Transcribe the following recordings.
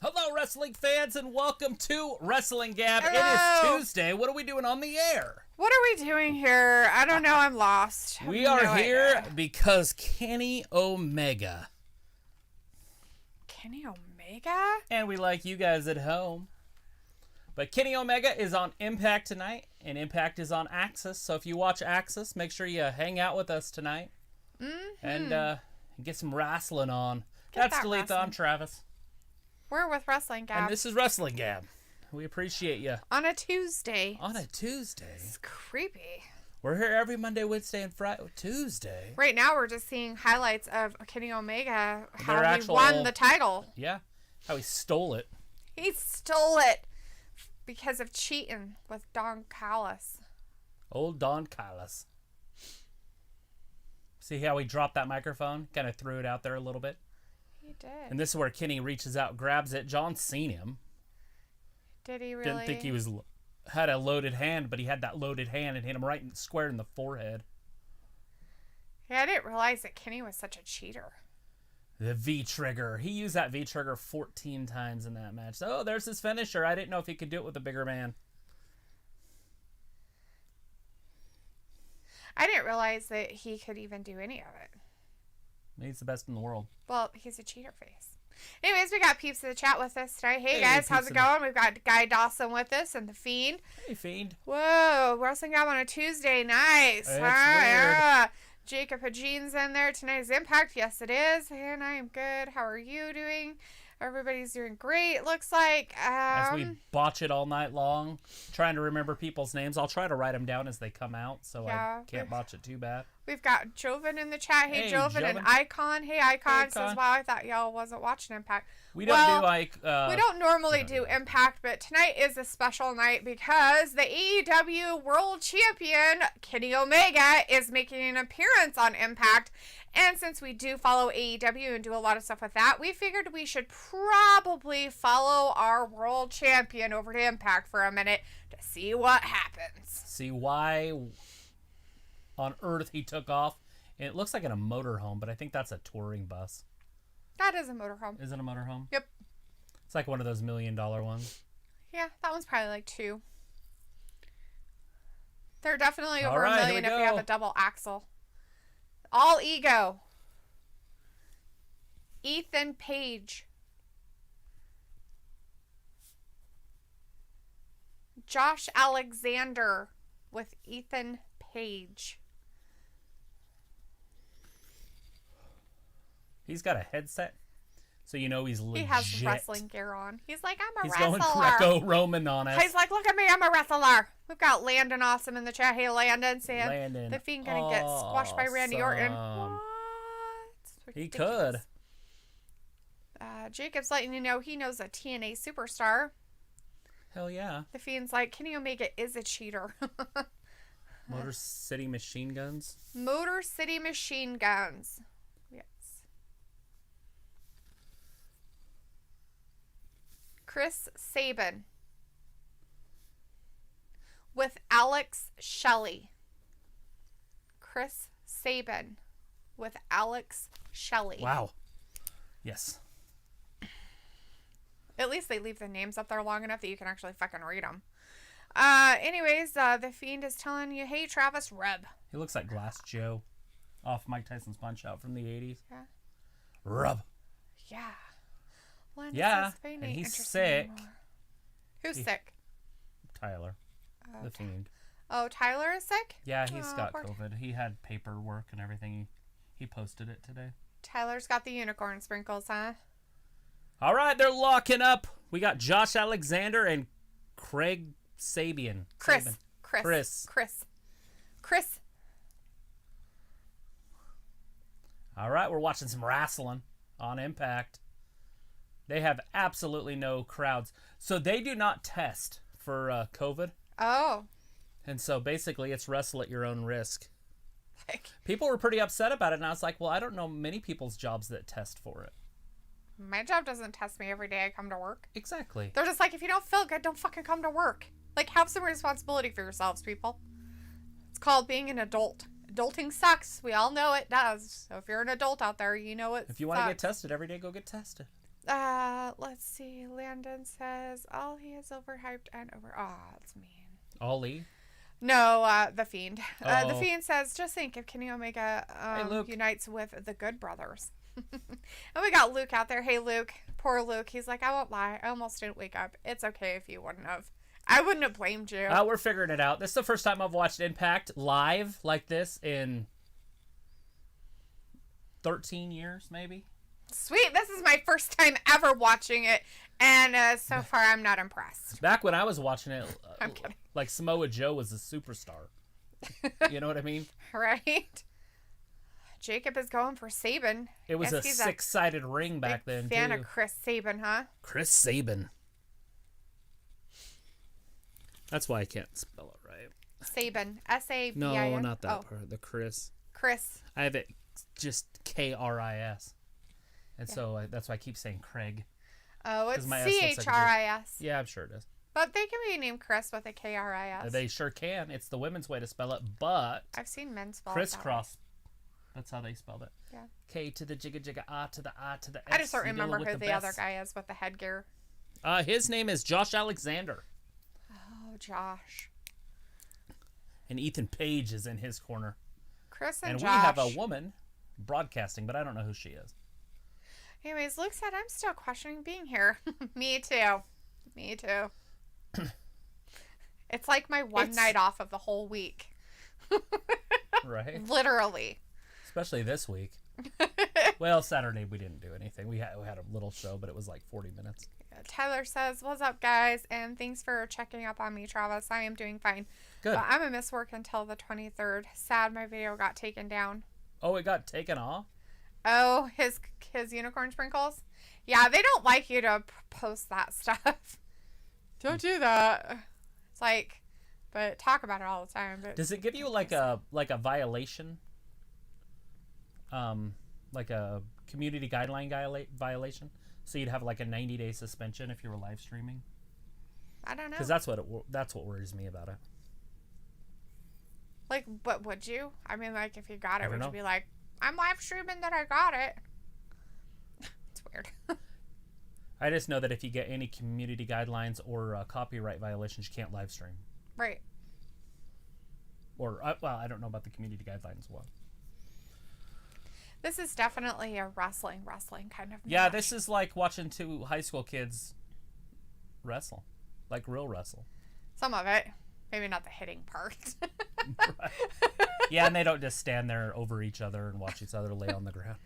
Hello, wrestling fans, and welcome to WrestlingGab. Hello. It is Tuesday. What are we doing on the air? What are we doing here? I don't know. I'm lost. We are here because Kenny Omega. Kenny Omega? And we like you guys at home. But Kenny Omega is on Impact tonight, and Impact is on Axis. So if you watch Axis, make sure you hang out with us tonight. And get some wrestling on. That's Dalethea. I'm Travis. We're with WrestlingGab. And this is WrestlingGab. We appreciate you. On a Tuesday. On a Tuesday. It's creepy. We're here every Monday, Wednesday, and Friday. Tuesday. Right now, we're just seeing highlights of Kenny Omega, how he actual, won the title. Yeah. How he stole it. He stole it because of cheating with Don Callis. Old Don Callis. See how he dropped that microphone? Kind of threw it out there a little bit. He did. And this is where Kenny reaches out, grabs it. John's seen him. Did he really? Didn't think he had a loaded hand, but he had that loaded hand and hit him right square in the forehead. Yeah, I didn't realize that Kenny was such a cheater. The V-trigger. He used that V-trigger 14 times in that match. Oh, there's his finisher. I didn't know if he could do it with a bigger man. I didn't realize that he could even do any of it. He's the best in the world. Well, he's a cheater face. Anyways, we got Peeps in the chat with us today. Hey guys, how's it going? We've got Guy Dawson with us and The Fiend. Hey, Fiend. Whoa, WrestlingGab on a Tuesday. Nice. It's weird. Yeah. Jacob Hajine's in there. Tonight's Impact. Yes, it is. And I am good. How are you doing? Everybody's doing great, looks like. As we botch it all night long, trying to remember people's names. I'll try to write them down as they come out, so I can't botch it too bad. We've got Joven in the chat. Hey, Joven. And Icon. Hey, Icon says, wow, I thought y'all wasn't watching Impact. We don't we don't normally do Impact, but tonight is a special night because the AEW World Champion, Kenny Omega, is making an appearance on Impact. And since we do follow AEW and do a lot of stuff with that, we figured we should probably follow our World Champion over to Impact for a minute to see what happens. See why on earth he took off. And it looks like in a motorhome, but I think that's a touring bus. That is a motorhome. Is it a motorhome? Yep. It's like one of those $1 million ones. Yeah, that one's probably like 2. They're definitely over right, $1 million if you have a double axle. All Ego. Ethan Page. Josh Alexander with Ethan Page. He's got a headset, so you know he's legit. He has some wrestling gear on. He's like, I'm a He's wrestler. He's going Greco-Roman on us. He's like, look at me, I'm a wrestler. We've got Landon Awesome in the chat. Hey, Landon saying the Fiend gonna get squashed by Randy Orton. What? He could. Jacob's letting you know he knows a TNA superstar. Hell yeah. The Fiend's like, Kenny Omega is a cheater. Motor City Machine Guns. Motor City Machine Guns. Yes. Chris Sabin with Alex Shelley. Chris Sabin with Alex Shelley. Wow. Yes. At least they leave the names up there long enough that you can actually fucking read them. Anyways, the Fiend is telling you, hey, Travis, rub. He looks like Glass Joe off Mike Tyson's Punch-Out from the 80s. Yeah. Rub. Yeah. Len Yeah, says, and he's sick. Anymore. Who's sick? Tyler, the Fiend. Oh, Tyler is sick? Yeah, he's got COVID. He had paperwork and everything. He posted it today. Tyler's got the unicorn sprinkles, huh? All right, they're locking up. We got Josh Alexander and Craig Sabian. Chris. All right, we're watching some wrestling on Impact. They have absolutely no crowds. So they do not test for COVID. Oh. And so basically it's wrestle at your own risk. People were pretty upset about it, and I was like, well, I don't know many people's jobs that test for it. My job doesn't test me every day I come to work. Exactly. They're just like, if you don't feel good, don't fucking come to work. Like, have some responsibility for yourselves, people. It's called being an adult adulting sucks. We all know it does. So if you're an adult out there, you know it If you want to get tested every day, go get tested. Let's see. Landon says, all he is overhyped and over. That's mean. Ollie? No, The Fiend. Oh. The Fiend says, just think if Kenny Omega Luke. unites with the Good Brothers. And we got Luke out there. Hey, Luke. Poor Luke. He's like, I won't lie. I almost didn't wake up. It's okay if you wouldn't have. I wouldn't have blamed you. We're figuring it out. This is the first time I've watched Impact live like this in 13 years, maybe. Sweet. This is my first time ever watching it. And so far, I'm not impressed. Back when I was watching it, I'm kidding. like Samoa Joe was a superstar. You know what I mean? Right. Jacob is going for Sabin. It was a six-sided ring back then, too. Fan of Chris Sabin, huh? Chris Sabin. That's why I can't spell it right. Sabin. S-A-B-I-N. No, not that part. The Chris. Chris. I have it just K-R-I-S. And so that's why I keep saying Craig. Oh, it's C-H-R-I-S. Yeah, I'm sure it is. But they can be named Chris with a K-R-I-S. They sure can. It's the women's way to spell it, but... I've seen men spell crisscross. That's how they spelled it. Yeah. K to the jigga jigga, A to the I to the S. I just don't remember who the other guy is with the headgear. His name is Josh Alexander. Oh, Josh. And Ethan Page is in his corner. Chris and Josh. And we have a woman broadcasting, but I don't know who she is. Anyways, Luke said, I'm still questioning being here. Me too. Me too. It's like my one night off of the whole week. Right? Literally. Especially this week. Well, Saturday we didn't do anything. We had a little show, but it was like 40 minutes. Tyler says, what's up, guys? And thanks for checking up on me, Travis. I am doing fine. Good. But I'm going to miss work until the 23rd. Sad my video got taken down. Oh, it got taken off? Oh, his unicorn sprinkles? Yeah, they don't like you to post that stuff. Don't do that. It's like, but talk about it all the time. But does it give you like a violation? Like a community guideline violation? So you'd have like a 90-day suspension if you were live streaming? I don't know. Because that's what worries me about it. Like, but would you? I mean, like, if you got it, would know. you be like, I'm live streaming that I got it? It's weird. I just know that if you get any community guidelines or copyright violations, you can't live stream. Right. Or, well, I don't know about the community guidelines one. This is definitely a wrestling kind of Yeah, match. this is like watching two high school kids wrestle. Like real wrestle. Some of it. Maybe not the hitting part. Right. Yeah, and they don't just stand there over each other and watch each other lay on the ground.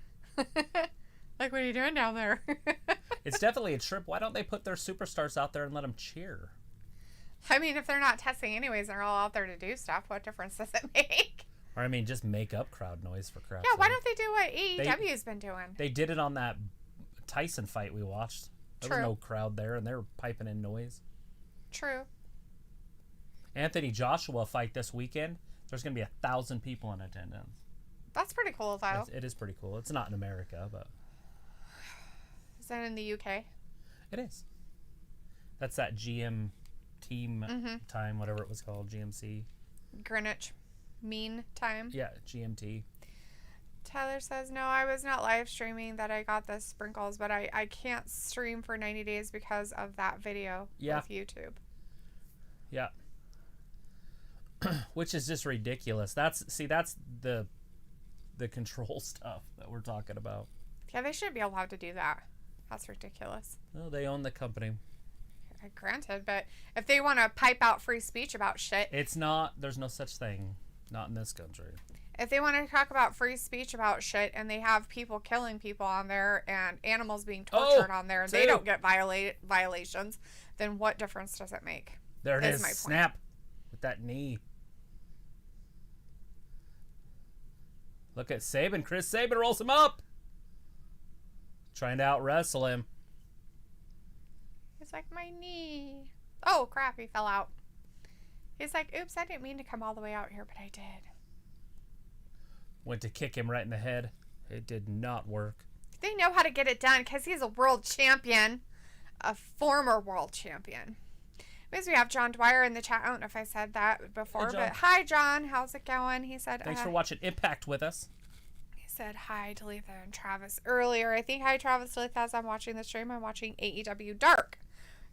Like, what are you doing down there? It's definitely a trip. Why don't they put their superstars out there and let them cheer? I mean, if they're not testing anyways, they're all out there to do stuff. What difference does it make? Or, I mean, just make up crowd noise for crap. Yeah, why don't they do what AEW's been doing? They did it on that Tyson fight we watched. There was no crowd there, and they were piping in noise. True. Anthony Joshua fight this weekend. There's going to be 1,000 people in attendance. That's pretty cool, though. It is pretty cool. It's not in America, but... Is that in the UK? It is. That's that GM team time, whatever it was called, GMC. Greenwich Mean Time. Yeah, GMT. Tyler says, no, I was not live streaming that I got the sprinkles, but I can't stream for 90 days because of that video with YouTube. Yeah. Which is just ridiculous. That's the control stuff that we're talking about. Yeah, they shouldn't be allowed to do that. That's ridiculous. No, they own the company. Granted, but if they want to pipe out free speech about shit... It's not... There's no such thing. Not in this country. If they want to talk about free speech about shit and they have people killing people on there and animals being tortured on there and they don't get violations, then what difference does it make? There it is. My snap with that knee. Look at Sabin. Chris Sabin rolls him up. Trying to out-wrestle him. He's like, my knee. Oh, crap. He fell out. He's like, oops, I didn't mean to come all the way out here, but I did. Went to kick him right in the head. It did not work. They know how to get it done because he's a world champion. A former world champion. Because we have John Dwyer in the chat. I don't know if I said that before, Hey, but hi, John. How's it going? He said, thanks for watching Impact with us. He said hi to Dalethea and Travis earlier. I think hi, Travis. Dalethea, as I'm watching the stream, I'm watching AEW Dark.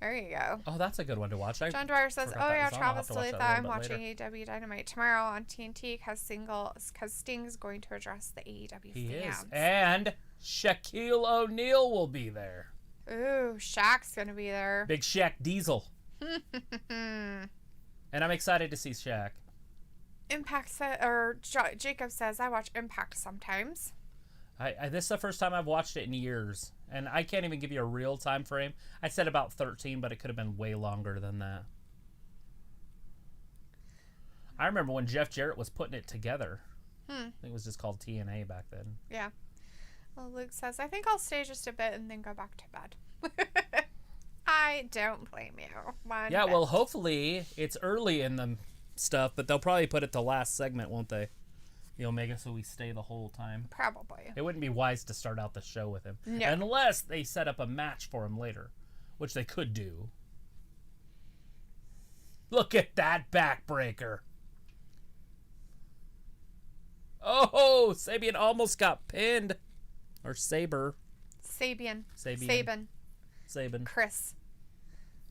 There you go. Oh, that's a good one to watch. John Dwyer says, oh, yeah, Travis Dalethea, I'm watching AEW Dynamite tomorrow on TNT because Sting's going to address the AEW He fans. is. And Shaquille O'Neal will be there. Ooh, Shaq's going to be there. Big Shaq Diesel. And I'm excited to see Shaq. Jacob says, I watch Impact sometimes. This is the first time I've watched it in years, and I can't even give you a real time frame. I said about 13, but it could have been way longer than that. I remember when Jeff Jarrett was putting it together. I think it was just called TNA back then. Yeah. Well, Luke says, I think I'll stay just a bit and then go back to bed. I don't blame you. Yeah, well, hopefully it's early in the stuff, but they'll probably put it the last segment, won't they? The Omega, so we stay the whole time. Probably. It wouldn't be wise to start out the show with him. No. Unless they set up a match for him later, which they could do. Look at that backbreaker. Oh, Sabian almost got pinned. Or Saber. Sabian.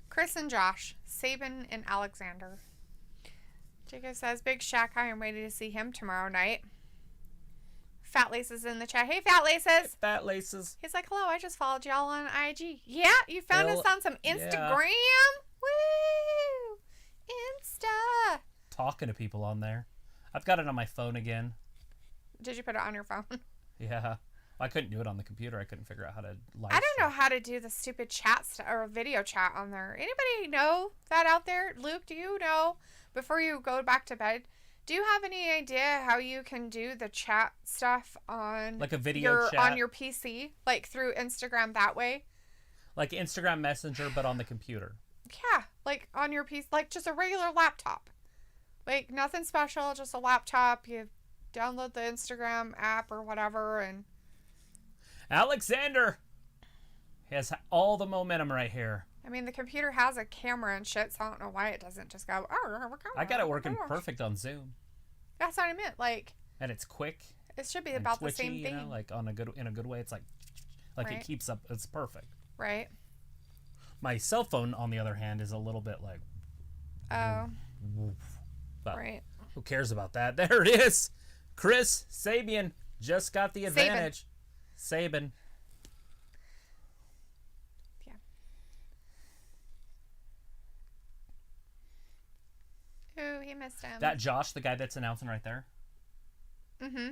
Chris and Josh. Sabin and Alexander. Jacob says, Big Shaq, I am ready to see him tomorrow night. Fat Laces in the chat. Hey, Fat Laces. Hey, Fat Laces. He's like, hello, I just followed y'all on IG. Yeah, you found us on some Instagram? Yeah. Woo! Insta. Talking to people on there. I've got it on my phone again. Did you put it on your phone? Yeah. I couldn't do it on the computer. I couldn't figure out how to live I don't know how to do the stupid chat or video chat on there. Anybody know that out there? Luke, do you know, before you go back to bed, do you have any idea how you can do the chat stuff on like a video chat on your PC, like through Instagram that way? Like Instagram Messenger, but on the computer. Yeah, like on your PC, like just a regular laptop. Like nothing special, just a laptop. You download the Instagram app or whatever, and Alexander has all the momentum right here. I mean, the computer has a camera and shit, so I don't know why it doesn't just go. I got it working perfect on Zoom. That's what I meant. Like, and it's quick. It should be about twitchy, the same thing. You know, like in a good way. It's like right. It keeps up. It's perfect. Right. My cell phone, on the other hand, is a little bit like. Oh. But right. Who cares about that? There it is. Chris Sabian just got the advantage. Sabin. Yeah. Ooh, he missed him. That Josh, the guy that's announcing right there. Mm-hmm.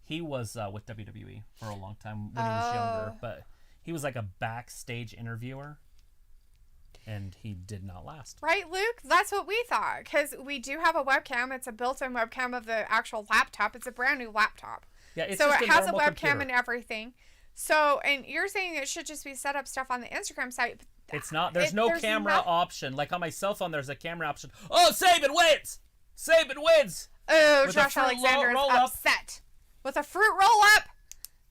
He was with WWE for a long time when he was younger, but he was like a backstage interviewer, and he did not last. Right, Luke? That's what we thought, because we do have a webcam. It's a built-in webcam of the actual laptop. It's a brand new laptop. Yeah, it's so just it has a webcam computer. and everything. So, and you're saying it should just be set up stuff on the Instagram site. It's not. There's no camera option. Like on my cell phone, there's a camera option. Oh, Sabin wins! Sabin wins! Oh, Josh Alexander is upset. With a fruit roll-up?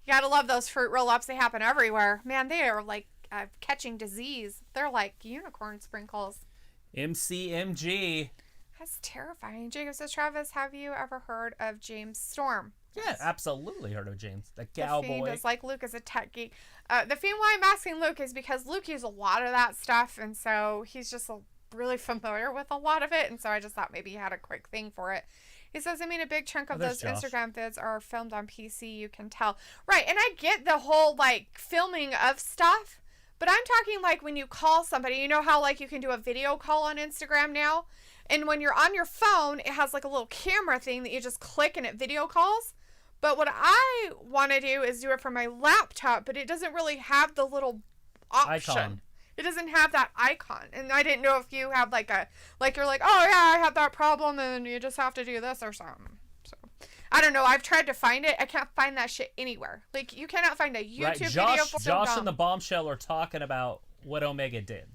You gotta love those fruit roll-ups. They happen everywhere. Man, they are like catching disease. They're like unicorn sprinkles. MCMG. That's terrifying. Jacob says, Travis, have you ever heard of James Storm? Yeah, absolutely heard of James. The cowboy. The Fiend is like Luke is a tech geek. The Fiend, why I'm asking Luke is because Luke uses a lot of that stuff, and so he's just really familiar with a lot of it, and so I just thought maybe he had a quick thing for it. He says, I mean, a big chunk of those Josh. Instagram vids are filmed on PC, you can tell. Right, and I get the whole, like, filming of stuff, but I'm talking, like, when you call somebody, you know how, like, you can do a video call on Instagram now? And when you're on your phone, it has, like, a little camera thing that you just click and it video calls. But what I want to do is do it from my laptop, but it doesn't really have the little option. Icon. It doesn't have that icon. And I didn't know if you have like you're like, oh yeah, I have that problem and you just have to do this or something. So I don't know. I've tried to find it. I can't find that shit anywhere. Like you cannot find a YouTube video. Josh and the Bombshell are talking about what Omega did.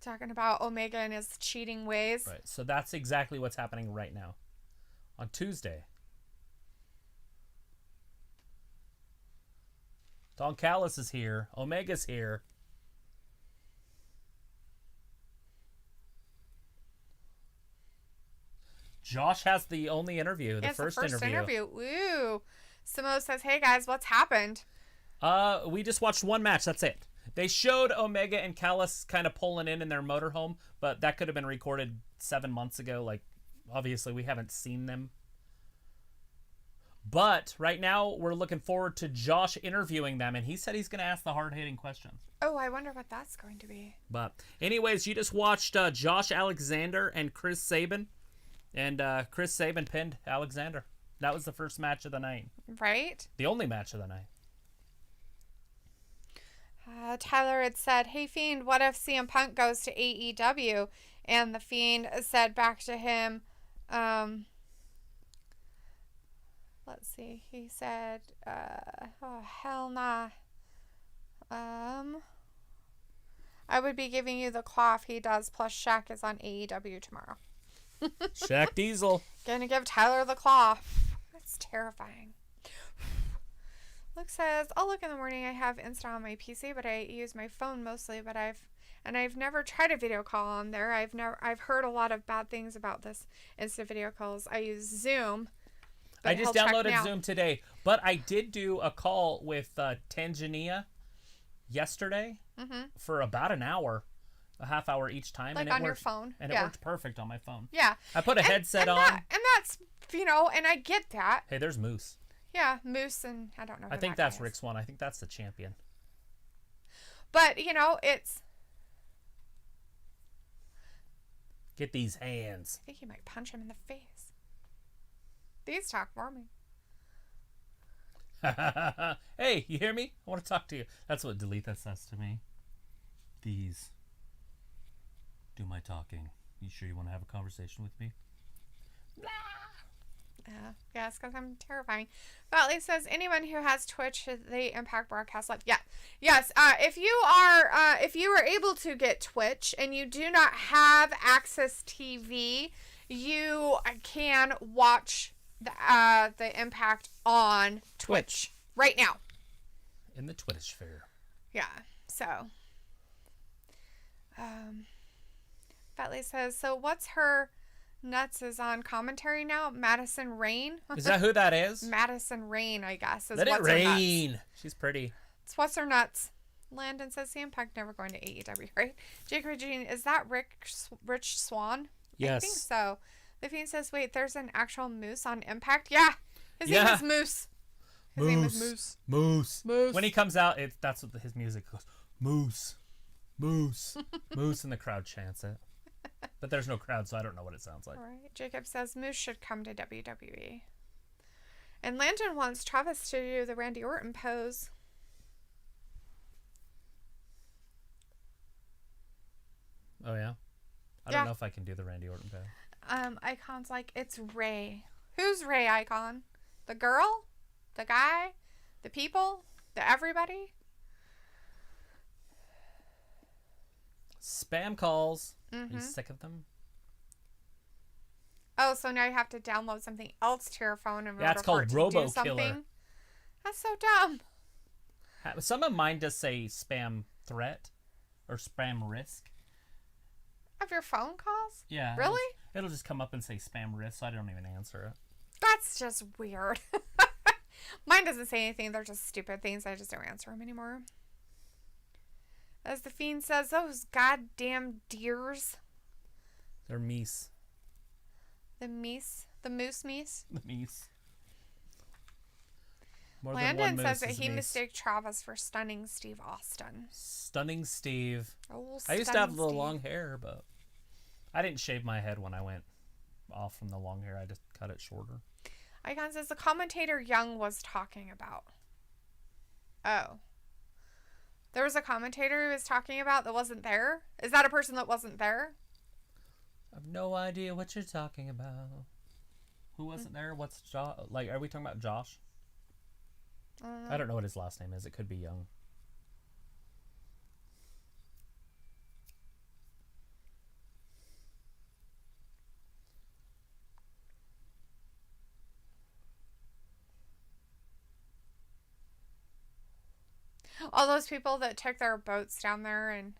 Talking about Omega and his cheating ways. Right. So that's exactly what's happening right now. On Tuesday. Don Callis is here. Omega's here. Josh has the only interview, the first interview. Woo. Samo says, hey guys, what's happened? We just watched one match. That's it. They showed Omega and Callis kind of pulling in their motorhome, but that could have been recorded 7 months ago. Like, obviously, we haven't seen them. But right now, we're looking forward to Josh interviewing them, and he said he's going to ask the hard-hitting questions. Oh, I wonder what that's going to be. But anyways, you just watched Josh Alexander and Chris Sabin, and Chris Sabin pinned Alexander. That was the first match of the night. Right? The only match of the night. Tyler had said, hey, Fiend, what if CM Punk goes to AEW? And the Fiend said back to him, let's see, he said, oh, hell nah. I would be giving you the claw if he does, plus Shaq is on AEW tomorrow. Shaq Diesel. Gonna give Tyler the claw. That's terrifying. Luke says, I'll look in the morning. I have Insta on my PC, but I use my phone mostly, but I've never tried a video call on there. I've heard a lot of bad things about this Insta video calls. I use Zoom. I just downloaded Zoom today, but I did do a call with Tanzania yesterday for about an hour, a half hour each time. Like and on your phone. And it worked perfect on my phone. Yeah. I put a headset on. And that's, and I get that. Hey, there's Moose. Yeah, Moose, and I don't know who I think that that's guy is. Rick's one. I think that's the champion. But, it's... Get these hands. I think you might punch him in the face. These talk for me. Hey, you hear me? I want to talk to you. That's what Dalethea says to me. These do my talking. You sure you want to have a conversation with me? Yes, because I'm terrifying. Valley says, anyone who has Twitch, they Impact broadcast live. Yeah. Yes. If you are able to get Twitch and you do not have Access TV, you can watch the Impact on Twitch right now. In the Twitch sphere. Yeah. So, Fatley says, so what's her nuts is on commentary now? Madison Rain. Is that who that is? Madison Rain, I guess. Is Let what's it her rain. nuts. She's pretty. It's what's her nuts. Landon says CM Punk never going to AEW, right? Jake Regine, is that Rich Swan? Yes. I think so. The Fiend says, wait, there's an actual Moose on Impact? Yeah. His name is Moose. His name is Moose. Moose. Moose. When he comes out, that's what his music goes. Moose. Moose. Moose, and the crowd chants it. But there's no crowd, so I don't know what it sounds like. All right. Jacob says Moose should come to WWE. And Landon wants Travis to do the Randy Orton pose. Oh, yeah? I don't know if I can do the Randy Orton pose. Icon's like, it's Ray. Who's Ray, Icon? The girl? The guy? The people? The everybody? Spam calls. Are you sick of them? Oh, so now you have to download something else to your phone in order it's called for it to Robo do something? Killer. That's so dumb. Some of mine does say spam threat or spam risk. Of your phone calls? Yeah. Really? It'll just come up and say spam risk, so I don't even answer it. That's just weird. Mine doesn't say anything. They're just stupid things. I just don't answer them anymore. As the Fiend says, those goddamn deers. They're meese. The meese? The moose meese? The meese. More Landon than one says moose that he is a meese. mistaked Travis for Stunning Steve Austin. Stunning Steve. Oh, I used to have Stunning the Steve. long hair, but I didn't shave my head when I went off from the long hair. I just cut it shorter. Icon says the commentator Young was talking about. Oh. There was a commentator he was talking about that wasn't there? Is that a person that wasn't there? I have no idea what you're talking about. Who wasn't there? What's Josh? Like, are we talking about Josh? I don't know what his last name is. It could be Young. All those people that took their boats down there and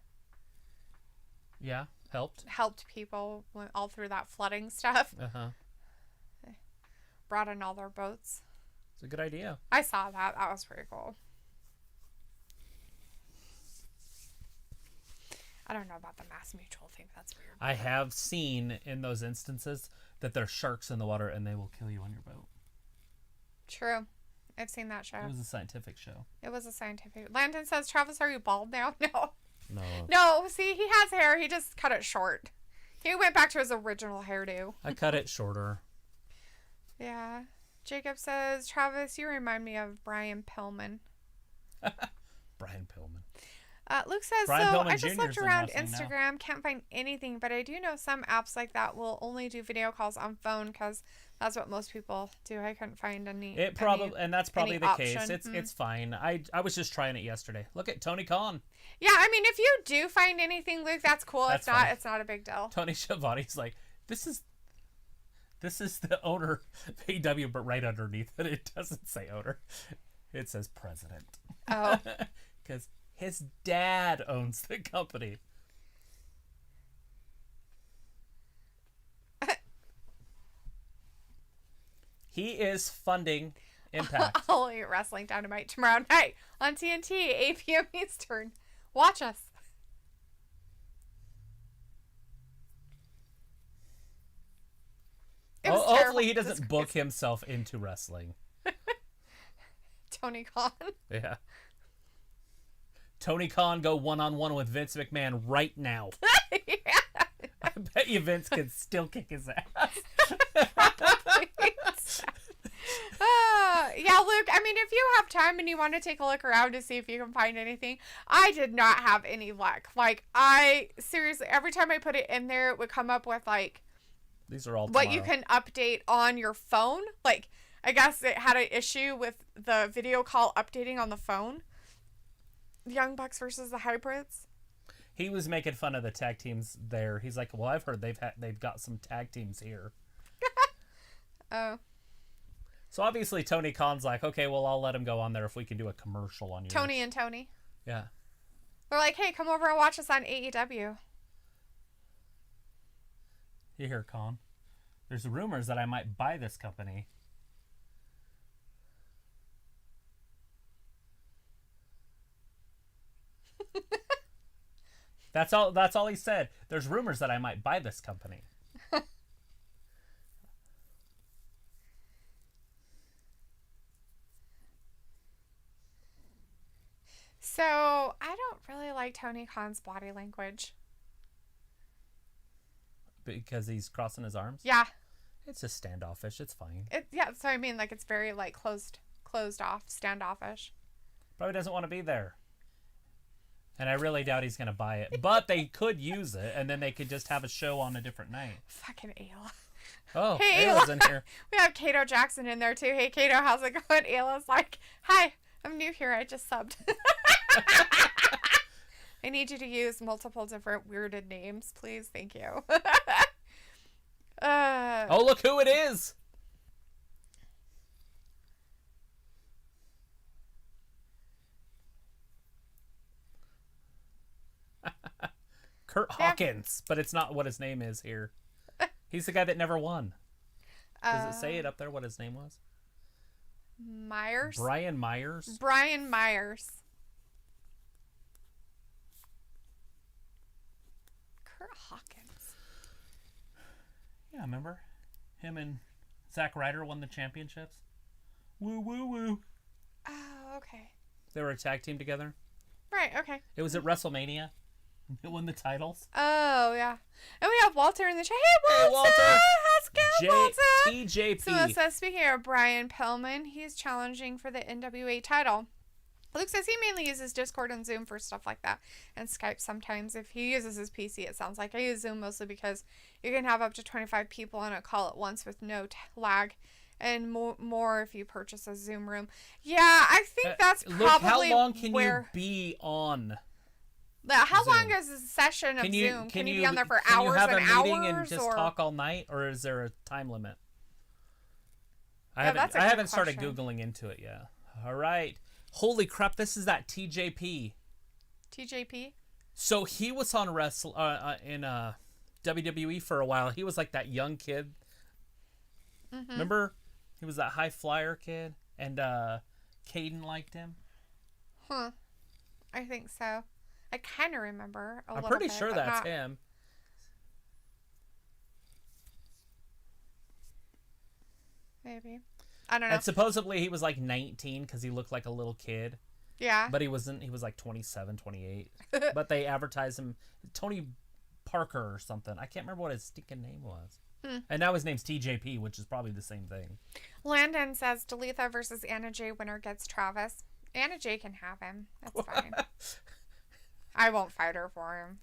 Yeah, helped. helped people all through that flooding stuff. Uh-huh. brought in all their boats. It's a good idea. I saw that. That was pretty cool. I don't know about the Mass Mutual thing. That's weird. I have seen in those instances that there's sharks in the water and they will kill you on your boat. True. I've seen that show. It was a scientific show. It was a scientific. Landon says, Travis, are you bald now? No. No. No, see, he has hair. He just cut it short. He went back to his original hairdo. I cut it shorter. Yeah. Jacob says, Travis, you remind me of Brian Pillman. Brian Pillman. Luke says, Brian so Pillman I just Jr. looked is in around wrestling Instagram, can't find anything, but I do know some apps like that will only do video calls on phone because that's what most people do. I couldn't find any. It probably, and that's probably the option. case. It's fine. I was just trying it yesterday. Look at Tony Khan. Yeah, I mean, if you do find anything, Luke, that's cool. That's if not, fine. it's not a big deal. Tony Schiavone's like, this is the owner of AEW, but right underneath it, it doesn't say owner. It says president. Oh. Because his dad owns the company. He is funding Impact. All Elite Wrestling Dynamite tomorrow night on TNT, 8 p.m. Eastern. Watch us. Hopefully he doesn't book himself into wrestling. Tony Khan. Yeah. Tony Khan go one-on-one with Vince McMahon right now. Yeah. I bet you Vince can still kick his ass. Yeah, Luke, I mean, if you have time and you want to take a look around to see if you can find anything, I did not have any luck. Like, seriously, every time I put it in there, it would come up with, like, these are all what you can update on your phone. Like, I guess it had an issue with the video call updating on the phone. The Young Bucks versus the Hybrids. He was making fun of the tag teams there. He's like, well, I've heard they've got some tag teams here. Oh. So obviously Tony Khan's like, okay, well, I'll let him go on there if we can do a commercial on yours. Tony and Tony. Yeah. They're like, hey, come over and watch us on AEW. You hear, Khan? There's rumors that I might buy this company. That's all he said. There's rumors that I might buy this company. So, I don't really like Tony Khan's body language. Because he's crossing his arms? Yeah. It's just standoffish. It's fine. Yeah, so I mean, like, it's very, like, closed off, standoffish. Probably doesn't want to be there. And I really doubt he's going to buy it. But they could use it, and then they could just have a show on a different night. Fucking Ayla. Oh, hey, Ayla's in here. We have Kato Jackson in there, too. Hey, Kato, how's it going? Ayla's like, hi, I'm new here. I just subbed. I need you to use multiple different weirded names, please. Thank you. Oh, look who it is. Kurt Hawkins, but it's not what his name is here. He's the guy that never won. Does it say it up there what his name was? Myers? Brian Myers? Brian Myers. Kurt Hawkins. Yeah, remember? Him and Zack Ryder won the championships. Woo, woo, woo. Oh, okay. They were a tag team together. Right, okay. It was at WrestleMania. They won the titles. Oh, yeah. And we have Walter in the chat. Hey, Walter! How's it going, Walter? TJP. So it says, speaking of Brian Pillman, he's challenging for the NWA title. Luke says he mainly uses Discord and Zoom for stuff like that, and Skype sometimes. If he uses his PC, it sounds like. I use Zoom mostly because you can have up to 25 people on a call at once with no lag, and more if you purchase a Zoom room. Yeah, I think that's probably Look, how long can you be on How Zoom? Long is a session of Zoom? Can you be on there for can hours you have and a hours? meeting and just talk all night, or is there a time limit? I Yeah, haven't started Googling into it yet. All right. Holy crap, this is that TJP. TJP? So he was on in WWE for a while. He was like that young kid. Mm-hmm. Remember? He was that high flyer kid, and Caden liked him. Huh. I think so. I kind of remember a I'm little pretty bit, sure but that's not... him. Maybe. I don't know. And supposedly he was like 19 because he looked like a little kid. Yeah. But he wasn't. He was like 27, 28. But they advertised him Tony Parker or something. I can't remember what his stinking name was. And now his name's TJP, which is probably the same thing. Landon says Dalethea versus Anna Jay winner gets Travis. Anna Jay can have him. That's fine. I won't fight her for him.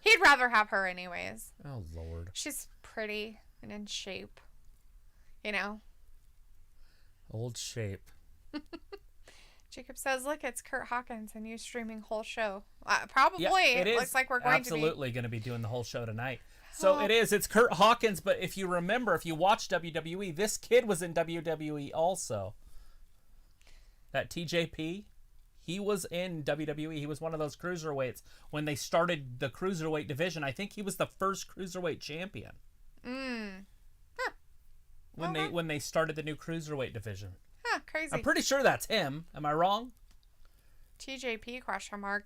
He'd rather have her anyways. Oh, Lord. She's pretty and in shape. You know? Old shape. Jacob says, look, it's Kurt Hawkins and you streaming whole show. Probably. Yeah, it is. Looks like we're going absolutely going to be doing the whole show tonight. So it is. It's Kurt Hawkins, but if you remember, if you watch WWE, this kid was in WWE also. That TJP, he was in WWE. He was one of those cruiserweights. When they started the cruiserweight division, I think he was the first cruiserweight champion. Huh. When they started the new cruiserweight division. Huh, crazy. I'm pretty sure that's him. Am I wrong? TJP ?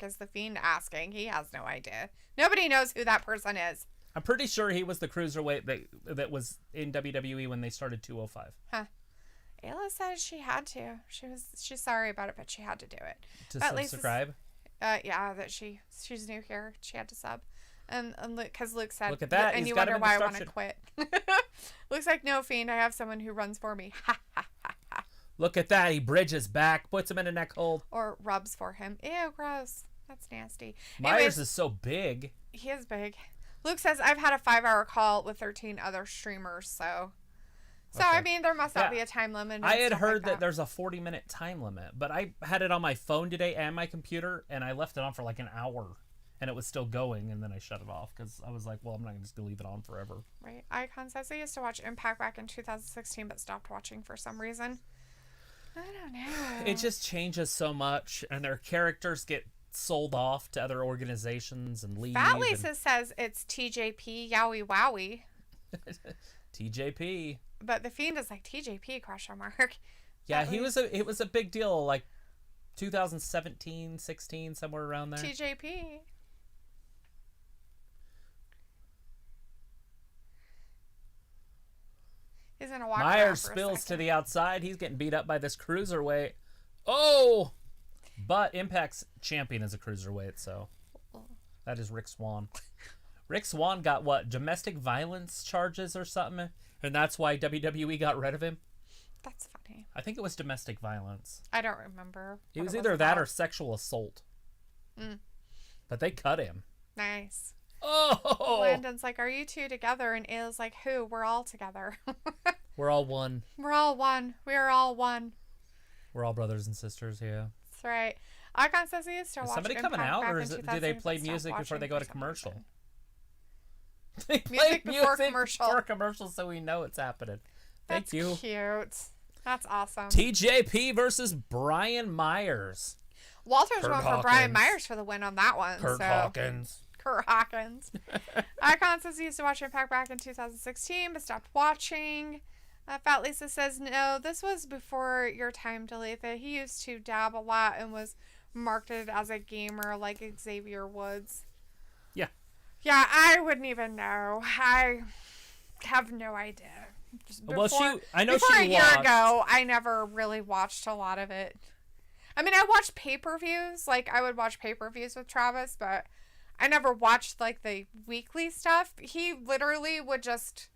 Is the Fiend asking. He has no idea. Nobody knows who that person is. I'm pretty sure he was the cruiserweight that was in WWE when they started 205. Huh. Ayla says she had to. She's sorry about it, but she had to do it. To subscribe? Yeah, that she's new here. She had to sub. And because Luke said, look at that. And He's you got wonder him in why I the want to quit. Looks like no, Fiend. I have someone who runs for me. Ha ha ha ha. Look at that. He bridges back, puts him in a neck hold. Or rubs for him. Ew, gross. That's nasty. Myers is so big. He is big. Luke says, I've had a 5-hour call with 13 other streamers, so... So, okay. I mean, there must not be a time limit. I had heard that there's a 40-minute time limit, but I had it on my phone today and my computer, and I left it on for like an hour, and it was still going, and then I shut it off, because I was like, well, I'm not just going to leave it on forever. Right. Icon says they used to watch Impact back in 2016, but stopped watching for some reason. I don't know. It just changes so much, and their characters get sold off to other organizations and leave. Fat Lisa says it's TJP Yowie Wowie. TJP. But the Fiend is like TJP ? Yeah, it was a big deal, like 2017, 16, somewhere around there. TJP. He's gonna walk. Myers spills to the outside. He's getting beat up by this cruiserweight. Oh! But Impact's champion is a cruiserweight, so that is Rick Swann. Rick Swann got what? Domestic violence charges or something? And that's why WWE got rid of him? That's funny. I think it was domestic violence. I don't remember. It was either that or sexual assault. But they cut him. Nice. Oh! Landon's like, are you two together? And Ayla's like, who? We're all together. We're all one. We're all one. We're all one. We're all brothers and sisters, yeah. That's right. Icon says he used to watch somebody Impact coming out, back or in do they play music before they go to commercial? They play music before commercial. Before commercial, so we know it's happening. Thank you. That's cute. That's awesome. TJP versus Brian Myers. Walter's going for Brian Myers for the win on that one. Kurt Hawkins. Icon says he used to watch Impact back in 2016, but stopped watching. Fat Lisa says, no, this was before your time, Dalethea. He used to dab a lot and was marketed as a gamer like Xavier Woods. Yeah. Yeah, I wouldn't even know. I have no idea. I know before she a year ago, I never really watched a lot of it. I mean, I watched pay-per-views. Like, I would watch pay-per-views with Travis, but I never watched, like, the weekly stuff. He literally would just...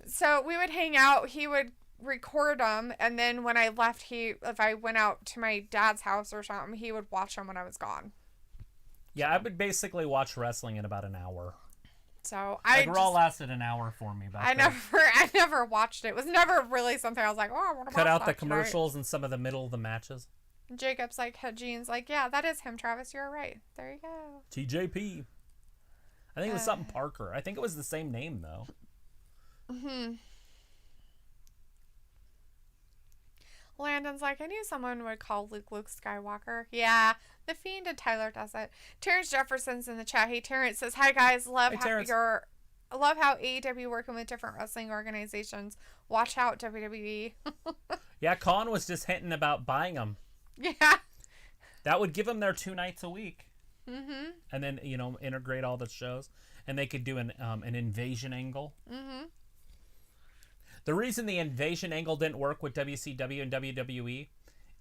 So, we would hang out. He would record them, and then when I left, if I went out to my dad's house or something, he would watch them when I was gone. Yeah, I would basically watch wrestling in about an hour. So Raw lasted an hour for me. I never watched it. It was never really something I was like, oh, I want to cut out the commercials and some of the middle of the matches. Jacob's like, Jean's like, yeah, that is him, Travis. You're right. There you go. TJP. I think it was something Parker. I think it was the same name though. Landon's like, I knew someone would call Luke Skywalker. Yeah, the Fiend and Tyler does it. Terrence Jefferson's in the chat. Hey, Terrence says, hi, guys. Love your I love how AEW working with different wrestling organizations. Watch out, WWE. Yeah, Khan was just hinting about buying them. Yeah. That would give them their 2 nights a week. Mm-hmm. And then, integrate all the shows. And they could do an invasion angle. Mm-hmm. The reason the invasion angle didn't work with WCW and WWE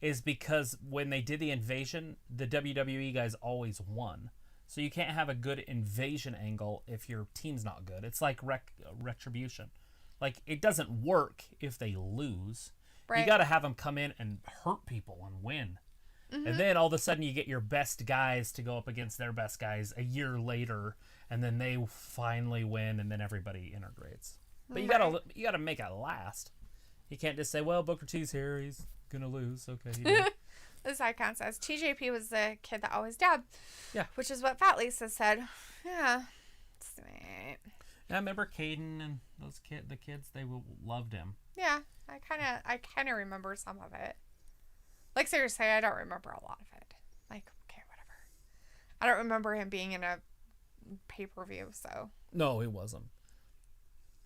is because when they did the invasion, the WWE guys always won. So you can't have a good invasion angle if your team's not good. It's like retribution. Like, it doesn't work if they lose. Right. You got to have them come in and hurt people and win. Mm-hmm. And then all of a sudden you get your best guys to go up against their best guys a year later, and then they finally win, and then everybody integrates. But you gotta make it last. You can't just say, well, Booker T's here, he's gonna lose. Okay. This icon says TJP was the kid that always dabbed. Yeah. Which is what Fat Lisa said. Yeah. Sweet. I remember Caden and the kids, they loved him. Yeah. I kind of remember some of it. Like, seriously, I don't remember a lot of it. Like, okay, whatever. I don't remember him being in a pay-per-view, so. No, he wasn't.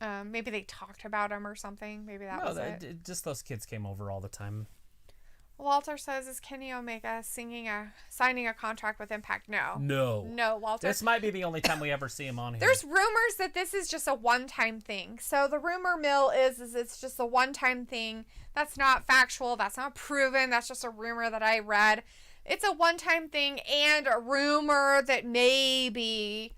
Maybe they talked about him or something. Maybe that was it. Just those kids came over all the time. Walter says, is Kenny Omega signing a contract with Impact? No, Walter. This might be the only time we ever see him on here. There's rumors that this is just a one-time thing. So the rumor mill is it's just a one-time thing. That's not factual. That's not proven. That's just a rumor that I read. It's a one-time thing and a rumor that maybe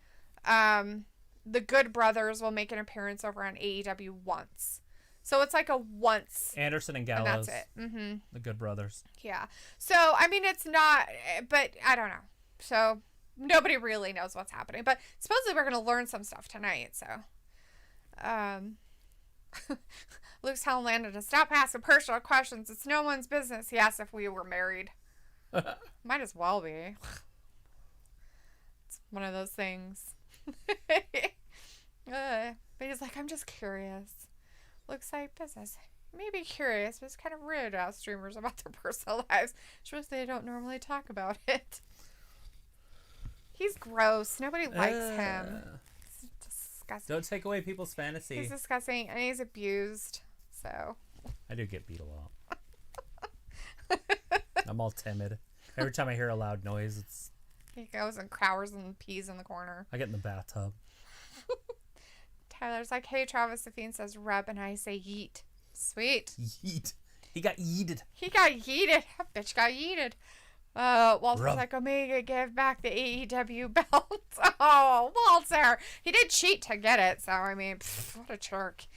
the Good Brothers will make an appearance over on AEW once. So it's like a once. Anderson and Gallows. And that's it. Mm-hmm. The Good Brothers. Yeah. So, I mean, it's not, but I don't know. So, nobody really knows what's happening. But supposedly we're going to learn some stuff tonight. So, Luke's telling Landon to stop asking personal questions. It's no one's business. He asked if we were married. Might as well be. It's one of those things. But he's like, I'm just curious. Looks like business. You may be curious, but it's kind of rude to ask streamers about their personal lives. Especially they don't normally talk about it. He's gross. Nobody likes him. He's disgusting. Don't take away people's fantasy. He's disgusting, and he's abused. So. I do get beat a lot. I'm all timid. Every time I hear a loud noise, he goes and cowers and pees in the corner. I get in the bathtub. Tyler's like, hey, Travis, the Fiend says rub, and I say yeet. Sweet. Yeet. He got yeeted. He got yeeted. That bitch got yeeted. Walter's like, Omega gave back the AEW belt. Oh, Walter. He did cheat to get it, so, I mean, what a jerk.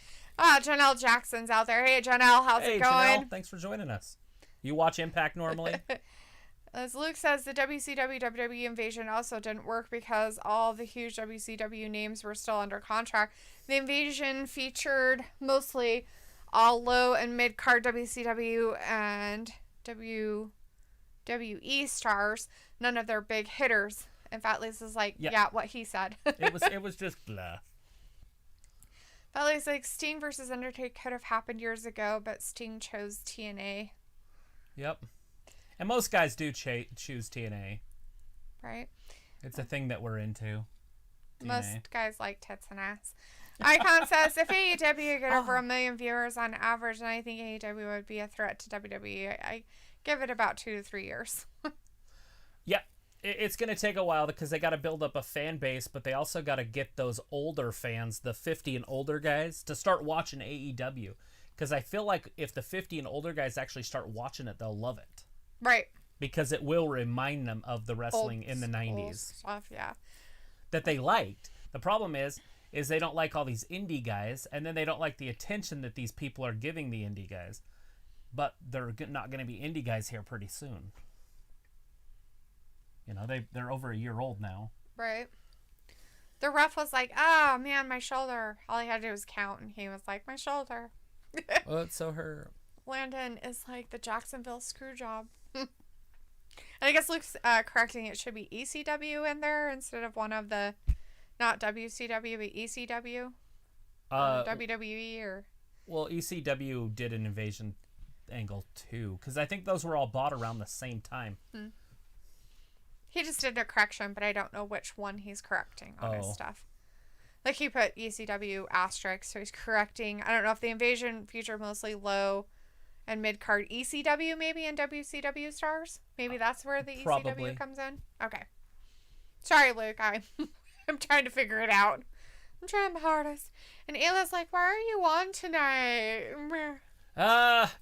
Janelle Jackson's out there. Hey, Janelle, how's it going? Janelle, thanks for joining us. You watch Impact normally? As Luke says, the WCW WWE invasion also didn't work because all the huge WCW names were still under contract. The invasion featured mostly all low and mid-card WCW and WWE stars, none of their big hitters. And Fat Lisa's like, yeah, what he said. It was just blah. Fat Lisa's like, Sting versus Undertaker could have happened years ago, but Sting chose TNA. Yep. And most guys do choose TNA. Right. It's a thing that we're into. TNA. Most guys like tits and ass. Icon says, if AEW get over 1 million viewers on average, then I think AEW would be a threat to WWE. I give it about 2 to 3 years. Yeah. It's going to take a while because they got to build up a fan base, but they also got to get those older fans, the 50 and older guys, to start watching AEW. Because I feel like if the 50 and older guys actually start watching it, they'll love it. Right. Because it will remind them of the wrestling in the 90s. Old stuff, yeah. That they liked. The problem is they don't like all these indie guys, and then they don't like the attention that these people are giving the indie guys. But they're not going to be indie guys here pretty soon. You know, they're over a year old now. Right. The ref was like, oh, man, my shoulder. All he had to do was count, and he was like, my shoulder. Oh, it's so hurt. Landon is like the Jacksonville screw job. And I guess Luke's correcting it should be ECW in there instead of one of the, not WCW, but ECW. WWE or. Well, ECW did an invasion angle too, because I think those were all bought around the same time. He just did a correction, but I don't know which one he's correcting on his stuff. Like he put ECW asterisk, so he's correcting. I don't know if the Invasion featured mostly low and mid-card ECW maybe and WCW stars. Maybe that's where the Probably. ECW comes in. Okay. Sorry, Luke. I'm trying to figure it out. I'm trying my hardest. And Ayla's like, why are you on tonight?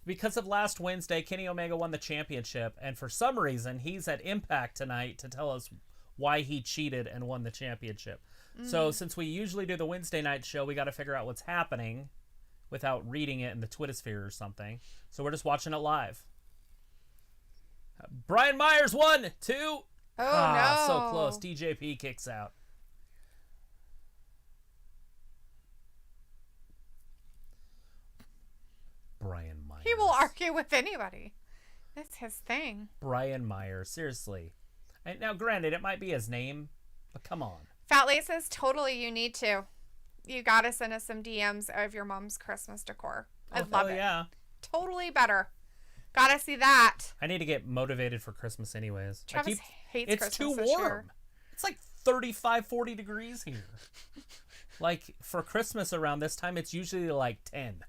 Because of last Wednesday, Kenny Omega won the championship, and for some reason, he's at Impact tonight to tell us why he cheated and won the championship. So since we usually do the Wednesday night show, we got to figure out what's happening without reading it in the Twittersphere or something. So we're just watching it live. Brian Myers won. 2. Oh, no. So close. DJP kicks out. Brian Myers. He will argue with anybody. That's his thing. Brian Myers. Seriously. And now, granted, it might be his name, but come on. Fat Lay says, totally, you need to. You gotta send us some DMs of your mom's Christmas decor. I'd love it. Yeah. Totally better. Gotta see that. I need to get motivated for Christmas anyways. Travis hates it's Christmas too this warm. year. It's like 35, 40 degrees here. Like, for Christmas around this time, it's usually like 10.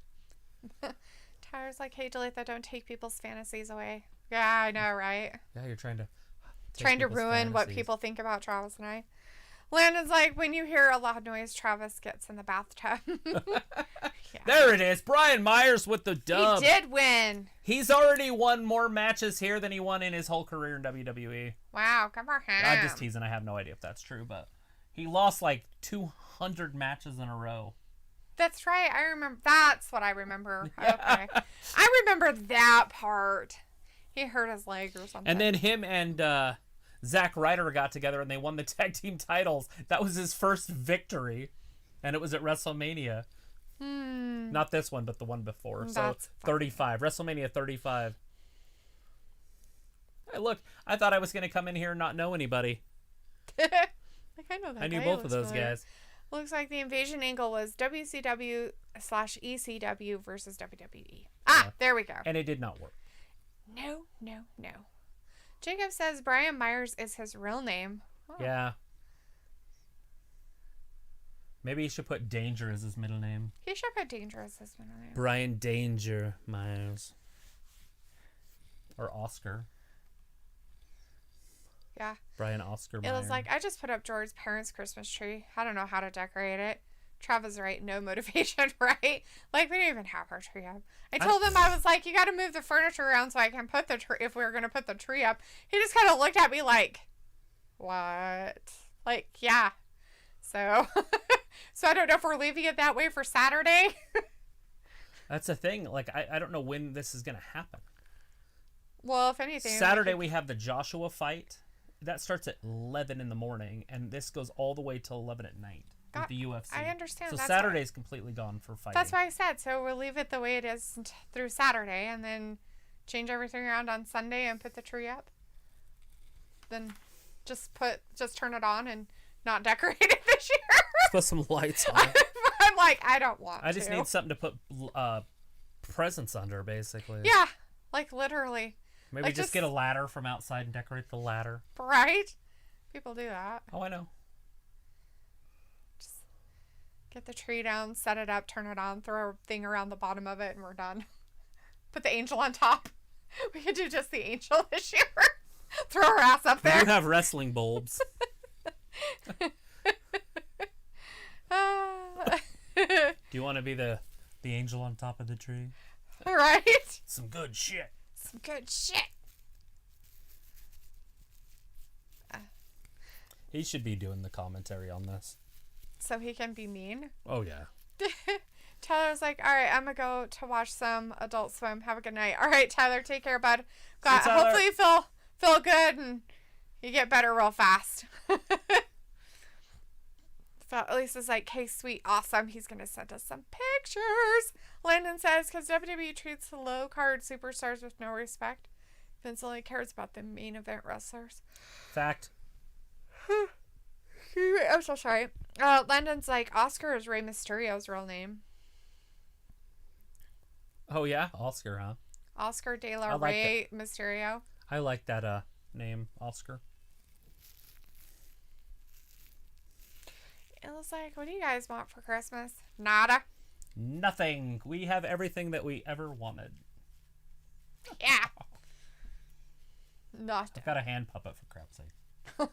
Tyler's like, hey, Dalethea, don't take people's fantasies away. Yeah, I know, right? Yeah, you're trying to ruin what people think about Travis and I. Landon's like, when you hear a loud noise, Travis gets in the bathtub. Yeah. There it is. Brian Myers with the dub. He did win. He's already won more matches here than he won in his whole career in WWE. Wow, come for him. I'm just teasing. I have no idea if that's true, but he lost like 200 matches in a row. That's right. I remember. That's what I remember. Yeah. Okay. I remember that part. He hurt his leg or something. And then him and Zack Ryder got together and they won the tag team titles. That was his first victory, and it was at WrestleMania. Not this one, but the one before. That's so 35. WrestleMania 35. Hey, look, I thought I was going to come in here and not know anybody. Like, I know that I knew guy. both of those familiar. guys. Looks like the invasion angle was WCW/ECW versus WWE. Ah, Yeah. there we go. And it did not work. No. Jacob says Brian Myers is his real name. Oh. Yeah. Maybe he should put Danger as his middle name. He should put Danger as his middle name. Brian Danger Myers. Or Oscar. Yeah. Brian Oscar It Myers. was like, I just put up George's parents' Christmas tree. I don't know how to decorate it. Travis right, no motivation, right? Like, we didn't even have our tree up. I told him, I was like, you got to move the furniture around so I can put the tree, if we were going to put the tree up. He just kind of looked at me like, what? Like, yeah. So, so I don't know if we're leaving it that way for Saturday. That's the thing. Like, I don't know when this is going to happen. Well, if anything. Saturday we have the Joshua fight. That starts at 11 in the morning, and this goes all the way till 11 at night with the UFC. I understand. So that's Saturday's completely gone for fighting. That's why I said, so we'll leave it the way it is through Saturday, and then change everything around on Sunday and put the tree up. Then just turn it on and not decorate it this year. Let's put some lights on it. I'm like, I don't want to. I just need something to put presents under, basically. Yeah, like literally. Maybe like just get a ladder from outside and decorate the ladder. Right? People do that. Oh, I know. Just get the tree down, set it up, turn it on, throw a thing around the bottom of it, and we're done. Put the angel on top. We could do just the angel this year. Throw her ass up there. We do have wrestling bulbs. Do you want to be the angel on top of the tree? Right? Some good shit. Some good shit. He should be doing the commentary on this. So he can be mean? Oh, yeah. Tyler's like, all right, I'm going to go to watch some Adult Swim. Have a good night. All right, Tyler, take care, bud. Hopefully you feel good and you get better real fast. At least it's like, hey, sweet, awesome. He's going to send us some pictures. Landon says, because WWE treats the low-card superstars with no respect. Vince only cares about the main event wrestlers. Fact. I'm so sorry. Landon's like, Oscar is Rey Mysterio's real name. Oh, yeah? Oscar, huh? Oscar De La Rey Mysterio. I like that name, Oscar. It was like, what do you guys want for Christmas? Nada. Nothing. We have everything that we ever wanted. Yeah. Nothing. I've got a hand puppet, for crap's sake.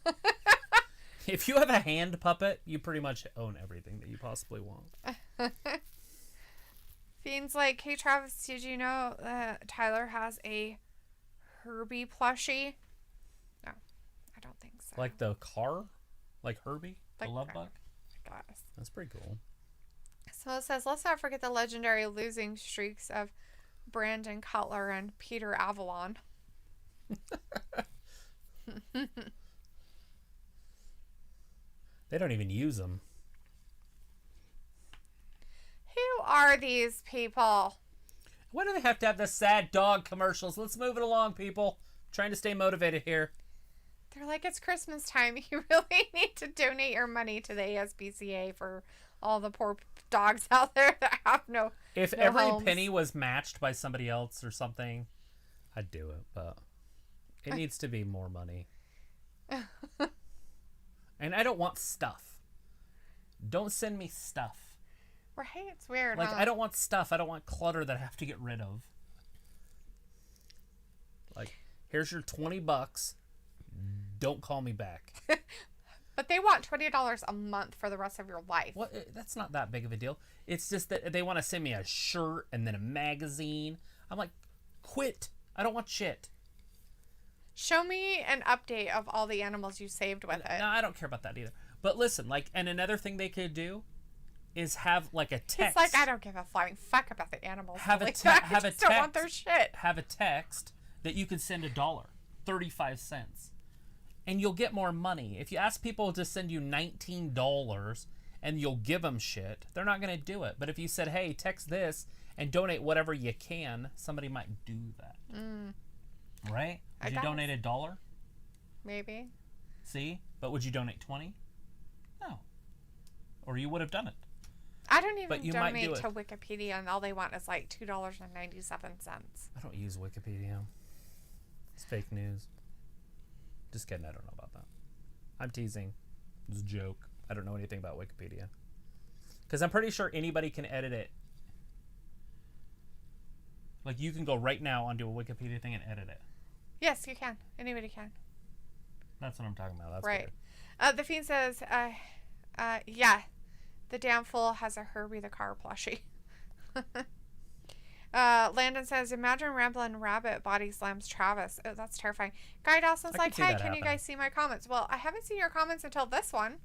If you have a hand puppet, you pretty much own everything that you possibly want. Fiend's like, hey Travis, did you know that Tyler has a Herbie plushie? No, I don't think so. Like the car? Like Herbie? Like the love bug? I guess. That's pretty cool. So it says, let's not forget the legendary losing streaks of Brandon Cutler and Peter Avalon. They don't even use them. Who are these people? Why do they have to have the sad dog commercials? Let's move it along, people. I'm trying to stay motivated here. They're like, it's Christmas time. You really need to donate your money to the ASPCA for all the poor dogs out there that have no If no every homes. penny was matched by somebody else or something, I'd do it. But it needs to be more money. And I don't want stuff. Don't send me stuff. Right? It's weird. Like, huh? I don't want stuff. I don't want clutter that I have to get rid of. Like, here's your $20. Don't call me back. But they want $20 a month for the rest of your life. What? That's not that big of a deal. It's just that they want to send me a shirt and then a magazine. I'm like, quit. I don't want shit. Show me an update of all the animals you saved with it. No, I don't care about that either. But listen, like, and another thing they could do is have like a text. It's like, I don't give a flying fuck about the animals. Have a Like, te- I have a just don't text. want their shit. Have a text that you could send $1, 35 cents, and you'll get more money. If you ask people to send you $19 and you'll give them shit, they're not going to do it. But if you said, hey, text this and donate whatever you can, somebody might do that. Right? Would you donate $1? Maybe. See? But would you donate 20? No. Or you would have done it. I don't even But you might donate do to Wikipedia, and all they want is like $2.97. I don't use Wikipedia. It's fake news. Just kidding, I don't know about that. I'm teasing. It's a joke. I don't know anything about Wikipedia. Because I'm pretty sure anybody can edit it. Like, you can go right now onto a Wikipedia thing and edit it. Yes, you can. Anybody can. That's what I'm talking about. That's Right. weird. The Fiend says, yeah, the damn fool has a Herbie the car plushie. Landon says, imagine Ramblin' Rabbit body slams Travis. Oh, that's terrifying. Guy Dawson's I can like, see hey, that can you happening. guys see my comments? Well, I haven't seen your comments until this one.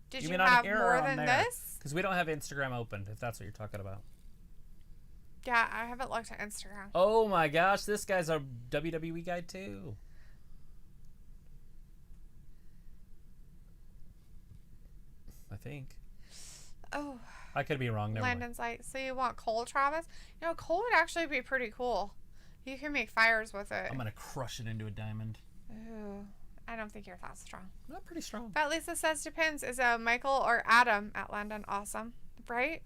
Did you mean on have here or more on than there? this? Because we don't have Instagram open, if that's what you're talking about. Yeah, I haven't looked at Instagram. Oh my gosh, this guy's a WWE guy too. I think. Oh, I could be wrong. Never mind. Landon's like, so you want coal, Travis? You know, coal would actually be pretty cool. You can make fires with it. I'm going to crush it into a diamond. Ooh, I don't think you're that strong. Not pretty strong. But Lisa says depends. Is Michael or Adam at Landon awesome? Right?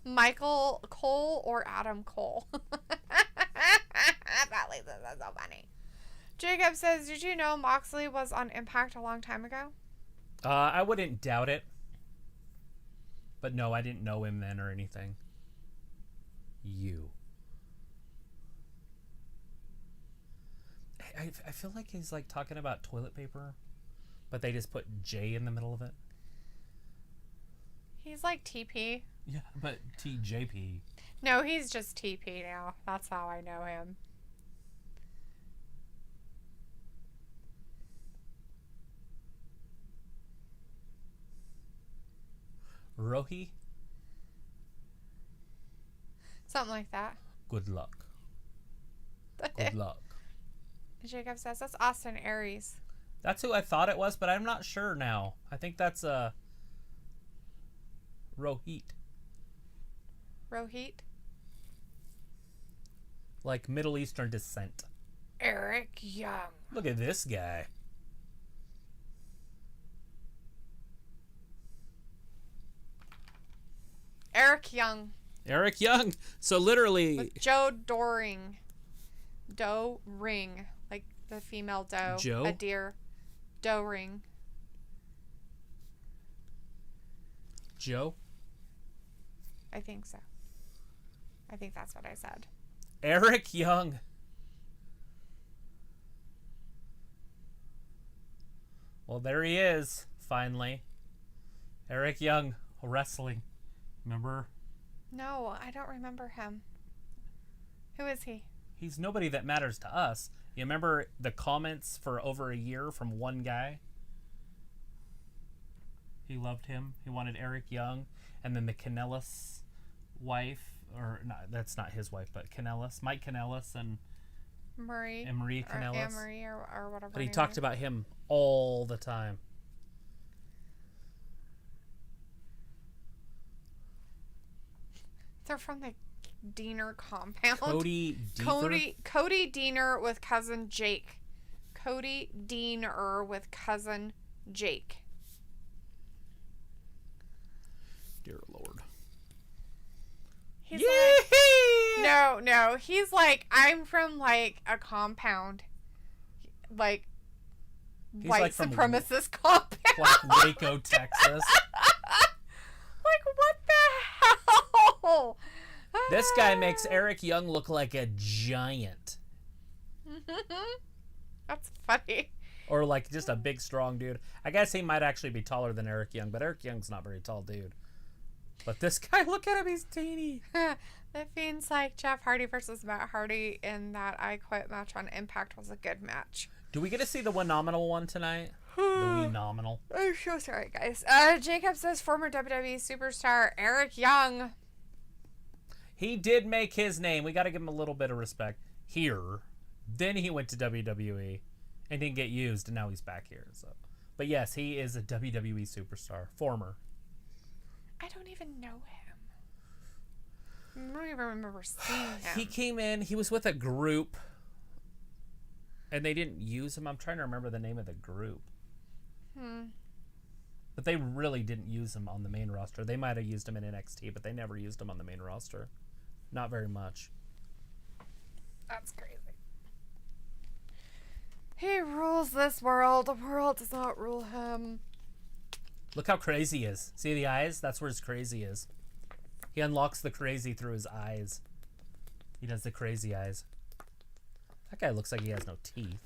Michael Cole or Adam Cole? That Lisa says so funny. Jacob says, did you know Moxley was on Impact a long time ago? I wouldn't doubt it. But no, I didn't know him then or anything. You. I feel like he's like talking about toilet paper, but they just put J in the middle of it. He's like TP. Yeah, but TJP. No, he's just TP now. That's how I know him. Rohi, Something like that. good luck. Good luck. Jacob says, that's Austin Aries. That's who I thought it was, but I'm not sure now. I think that's Rohit. Rohit? Like Middle Eastern descent. Eric Young. Look at this guy. Eric Young. Eric Young. So literally, With Joe Doring. Doe Ring. Like the female doe. Joe? A deer. Doe Ring. Joe? I think so. I think that's what I said. Eric Young. Well, there he is, finally. Eric Young, wrestling. Remember? No, I don't remember him. Who is he? He's nobody that matters to us. You remember the comments for over a year from one guy? He loved him. He wanted Eric Young. And then the Kanellis wife, or no, that's not his wife, but Kanellis, Mike Kanellis and Marie Kanellis. Or Anne-Marie or whatever. But he talked about him all the time. They're from the Diener compound. Cody Diener with cousin Jake. Cody Diener with cousin Jake. Dear Lord. He's like, no. He's like, I'm from like a compound. Like, He's white like from supremacist compound. Like Waco, Texas. Like, what the hell? This guy makes Eric Young look like a giant. That's funny. Or like just a big, strong dude. I guess he might actually be taller than Eric Young, but Eric Young's not a very tall dude. But this guy, look at him, he's teeny. That means like Jeff Hardy versus Matt Hardy in that I Quit match on Impact was a good match. Do we get to see the Wenominal one tonight? The Wenominal. I'm so sorry, guys. Jacob says former WWE superstar Eric Young. He did make his name. We got to give him a little bit of respect here. Then he went to WWE and didn't get used, and now he's back here. So, but yes, he is a WWE superstar. Former. I don't even know him. I don't even remember seeing him. He came in. He was with a group, and they didn't use him. I'm trying to remember the name of the group. But they really didn't use him on the main roster. They might have used him in NXT, but they never used him on the main roster. Not very much. That's crazy. He rules this world. The world does not rule him. Look how crazy he is. See the eyes? That's where his crazy is. He unlocks the crazy through his eyes. He does the crazy eyes. That guy looks like he has no teeth.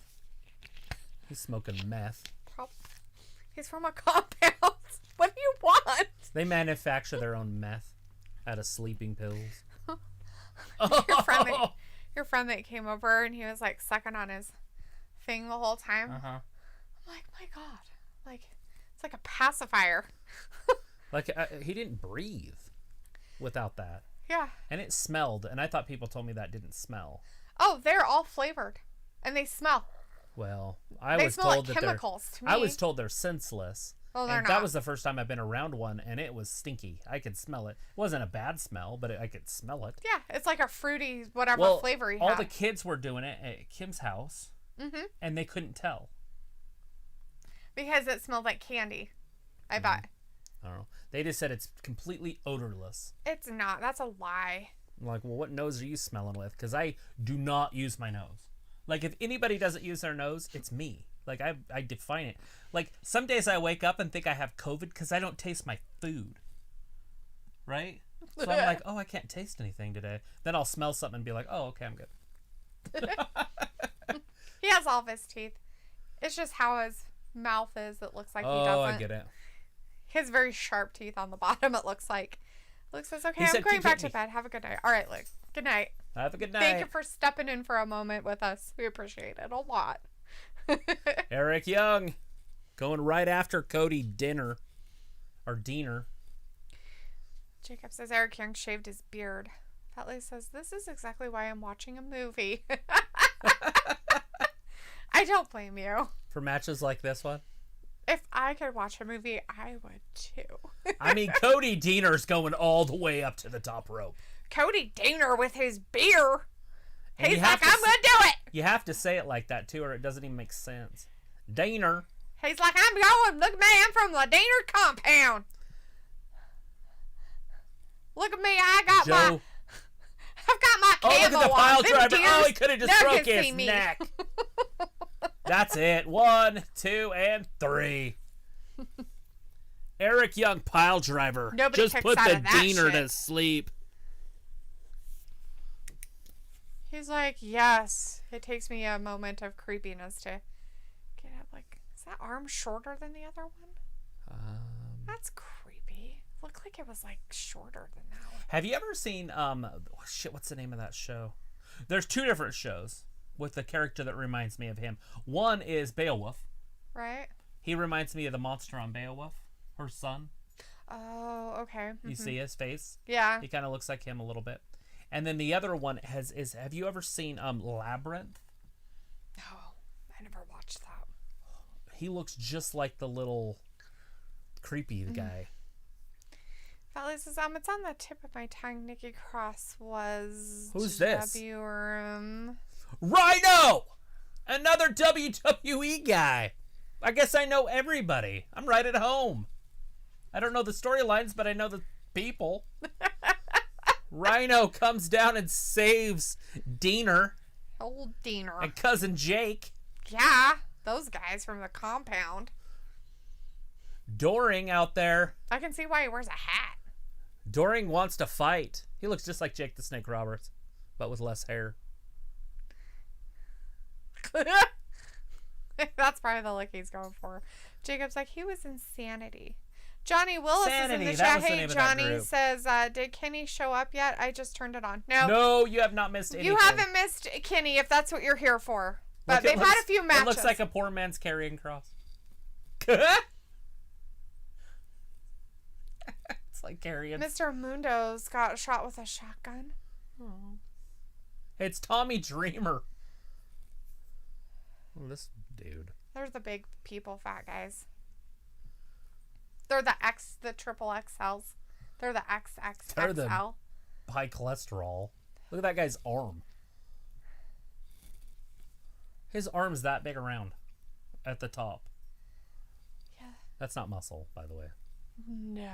He's smoking meth. He's from a compound. What do you want? They manufacture their own meth out of sleeping pills. Your friend that came over and he was like sucking on his thing the whole time. I'm like, my God. Like, it's like a pacifier. Like, he didn't breathe without that. Yeah. And it smelled, and I thought people told me that didn't smell. Oh, they're all flavored. And they smell. Well, they smell like chemicals to me. I was told they're senseless. Well, they're and not. That was the first time I've been around one, and it was stinky. I could smell it. It wasn't a bad smell, but I could smell it. Yeah, it's like a fruity, whatever flavor he all had. the kids were doing it at Kim's house, and they couldn't tell. Because it smelled like candy, I bet. I don't know. They just said it's completely odorless. It's not. That's a lie. I'm like, well, what nose are you smelling with? Because I do not use my nose. Like, if anybody doesn't use their nose, it's me. Like, I define it. Like, some days I wake up and think I have COVID because I don't taste my food. Right? So I'm like, oh, I can't taste anything today. Then I'll smell something and be like, oh, okay, I'm good. He has all of his teeth. It's just how his mouth is. It looks like he doesn't. Oh, I get it. He has very sharp teeth on the bottom, it looks like. Looks says, okay, He I'm said, going "Keep back hitting to me." bed. Have a good night. All right, Luke. Good night. Have a good night. Thank you for stepping in for a moment with us. We appreciate it a lot. Eric Young going right after Cody Diener. Jacob says Eric Young shaved his beard. Fatley says, this is exactly why I'm watching a movie. I don't blame you. For matches like this one? If I could watch a movie, I would too. I mean, Cody Diener's going all the way up to the top rope. Cody Diener with his beer. And He's like, I'm going to do it. You have to say it like that, too, or it doesn't even make sense. Diener. He's like, I'm going. Look, man, I'm from the Diener compound. Look at me. I've got my camo Oh, look at the pile on. driver. Deers, Oh, he could have just no broke can his see me. neck. That's it. 1, 2, and 3. Eric Young, pile driver. Nobody just kicks put out the of that Diener shit. to sleep. He's like, yes. It takes me a moment of creepiness to get up. Like, is that arm shorter than the other one? That's creepy. Looked like it was like shorter than that one. Have you ever seen what's the name of that show? There's 2 different shows with the character that reminds me of him. One is Beowulf. Right? He reminds me of the monster on Beowulf, her son. Oh, okay. You see his face? Yeah. He kind of looks like him a little bit. And then the other one is have you ever seen Labyrinth? No, I never watched that. He looks just like the little creepy guy. Valley says, it's on the tip of my tongue. Nikki Cross was Who's this? Rhino! Another WWE guy. I guess I know everybody. I'm right at home. I don't know the storylines, but I know the people. Rhino comes down and saves Diener. Old Diener. And cousin Jake. Yeah, those guys from the compound. Doring out there. I can see why he wears a hat. Doring wants to fight. He looks just like Jake the Snake Roberts, but with less hair. That's probably the look he's going for. Jacob's like, he was insanity. Johnny Willis Sanity, is in the that chat. was the Hey, name of that Johnny group. says, did Kenny show up yet? I just turned it on. No. No, you have not missed anything. You haven't missed Kenny if that's what you're here for. But Look, they've had a few matches. It looks like a poor man's carrying cross. It's like carrying. Mr. Mundo's got shot with a shotgun. Oh. It's Tommy Dreamer. Oh, this dude. They're the big people, fat guys. They're the triple XLs. They're the XXXL. They're the high cholesterol. Look at that guy's arm. His arm's that big around at the top. Yeah. That's not muscle, by the way. No.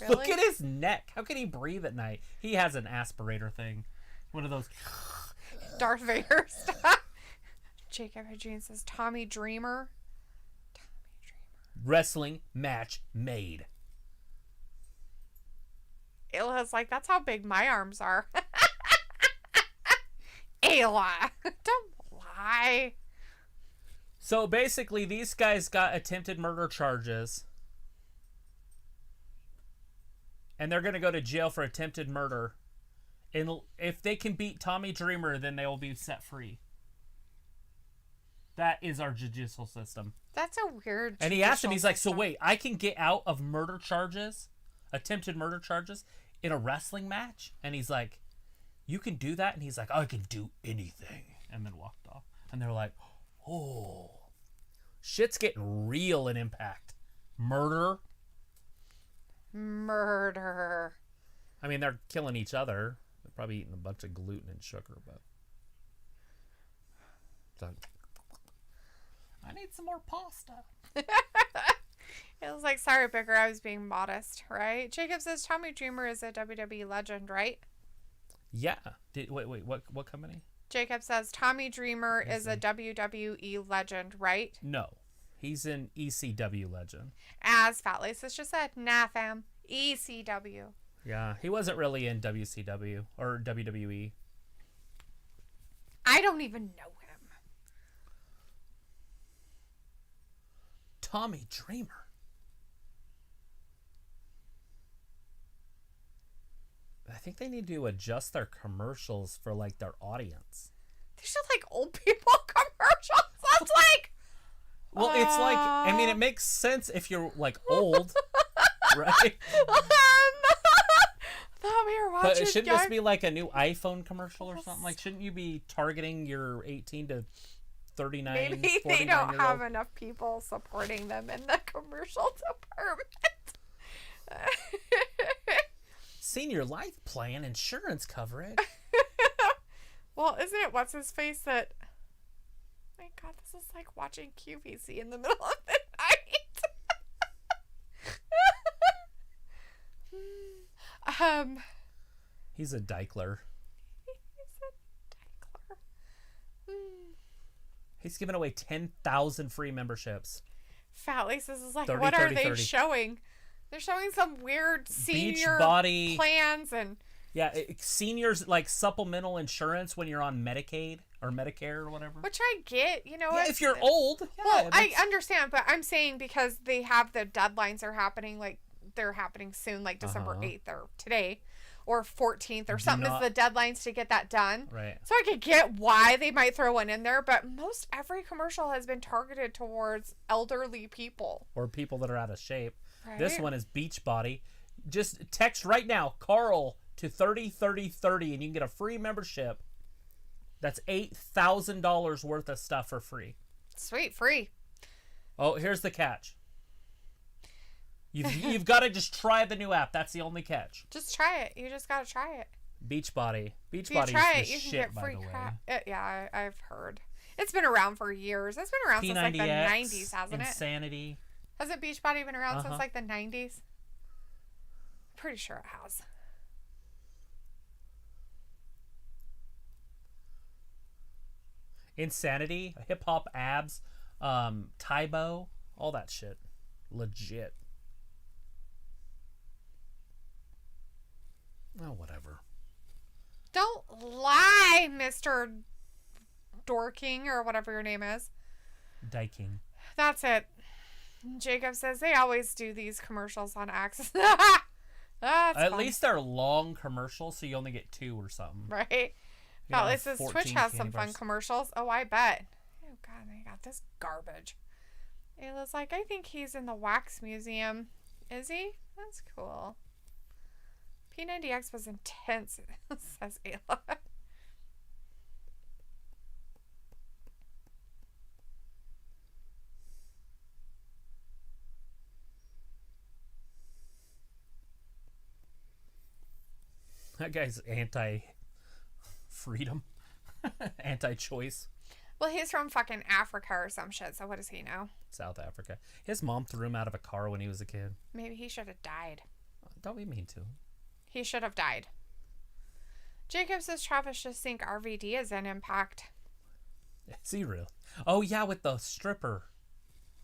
Really? Look at his neck. How can he breathe at night? He has an aspirator thing. One of those. Darth Vader stuff. Jacob Hadrian says Tommy Dreamer. Wrestling match made. Ayla's like, that's how big my arms are. Ayla, don't lie. So basically, these guys got attempted murder charges. And they're going to go to jail for attempted murder. And if they can beat Tommy Dreamer, then they will be set free. That is our judicial system. That's a weird. And he asked him, he's like, so wait, I can get out of murder charges, attempted murder charges, in a wrestling match? And he's like, you can do that? And he's like, I can do anything. And then walked off. And they're like, oh, shit's getting real in Impact. Murder. I mean, they're killing each other. They're probably eating a bunch of gluten and sugar, but. So, I need some more pasta. It was like, sorry, Bigger, I was being modest, right? Jacob says Tommy Dreamer is a WWE legend, right? Yeah. Wait, what company? Jacob says Tommy Dreamer is a WWE legend, right? No. He's an ECW legend. As Fat Laces just said, nah, fam. ECW. Yeah, he wasn't really in WCW or WWE. I don't even know him. Tommy Dreamer. I think they need to adjust their commercials for like their audience. These are like old people commercials. That's like. Well, it's like, I mean, it makes sense if you're like old, right? Thought we were watching. But shouldn't this be like a new iPhone commercial or something? Like, shouldn't you be targeting your 18 to 39? Maybe they don't have enough people supporting them in the commercial department. Senior life plan, insurance coverage. Well, isn't it what's his face that? My God, this is like watching QVC in the middle of the night. He's a Dykler. He's giving away 10,000 free memberships. Fat Laces is like, 30, what 30, are they 30. showing? They're showing some weird senior Beachbody plans and... Yeah, seniors, like supplemental insurance when you're on Medicaid or Medicare or whatever. Which I get, you know. Yeah, if you're old. Yeah, well, I understand, but I'm saying because they have the deadlines are happening, like they're happening soon, like December 8th or today or 14th or something is the deadlines to get that done. Right. So I could get why they might throw one in there, but most every commercial has been targeted towards elderly people. Or people that are out of shape. Right. This one is Beachbody. Just text right now, Carl, to 303030 and you can get a free membership. That's $8,000 worth of stuff for free. Sweet, free. Oh, here's the catch. You've got to just try the new app. That's the only catch. Just try it. You just got to try it. Beachbody. If you try it, you can get free crap. Yeah, I've heard. It's been around for years. It's been around since like the 90s, hasn't it? Insanity. Hasn't Beachbody been around since like the 90s? Pretty sure it has. Insanity, hip hop abs, Tybo, all that shit. Legit. Oh, whatever. Don't lie, Mr. Dorking or whatever your name is. Dyking. That's it. Jacob says they always do these commercials on Access. At least they're long commercials, so you only get 2 or something. Right. At least this Twitch has some fun commercials. Oh, I bet. Oh, God, they got this garbage. Ayla's like, I think he's in the wax museum. Is he? That's cool. P90X was intense, says Ayla. That guy's anti-freedom. Anti-choice. Well, he's from fucking Africa or some shit, so what does he know? South Africa. His mom threw him out of a car when he was a kid. Maybe he should have died. Don't be mean to him. He should have died. Jacob says Travis just think RVD is an Impact. Is he really? Oh, yeah, with the stripper.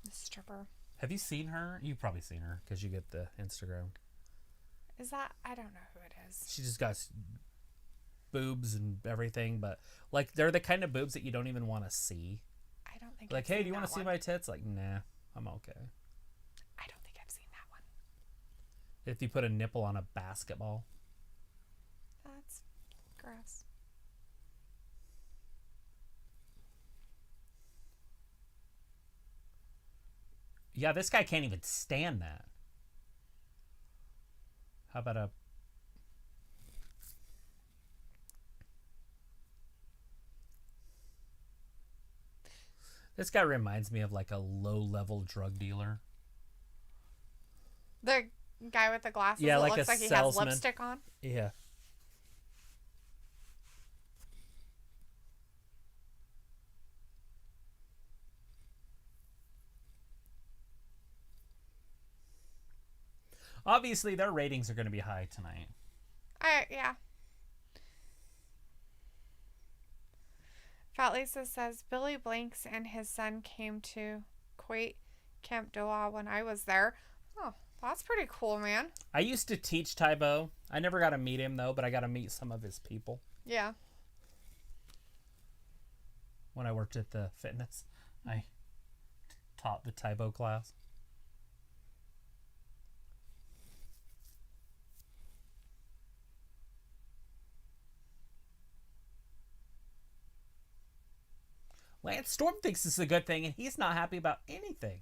The stripper. Have you seen her? You've probably seen her because you get the Instagram. Is that? I don't know who it is. She just got boobs and everything, but like they're the kind of boobs that you don't even want to see. I don't think. Like, hey, do you want to see my tits? Like, nah, I'm okay. I don't think I've seen that one. If you put a nipple on a basketball. That's gross. Yeah, this guy can't even stand that. How about a... This guy reminds me of like a low-level drug dealer. The guy with the glasses that looks like he has lipstick on? Yeah. Obviously, their ratings are going to be high tonight. Yeah. Fat Lisa says, Billy Blanks and his son came to Kuwait Camp Doha when I was there. Oh, that's pretty cool, man. I used to teach Tybo. I never got to meet him, though, but I got to meet some of his people. Yeah. When I worked at the fitness, I taught the Tybo class. Lance Storm thinks this is a good thing, and he's not happy about anything.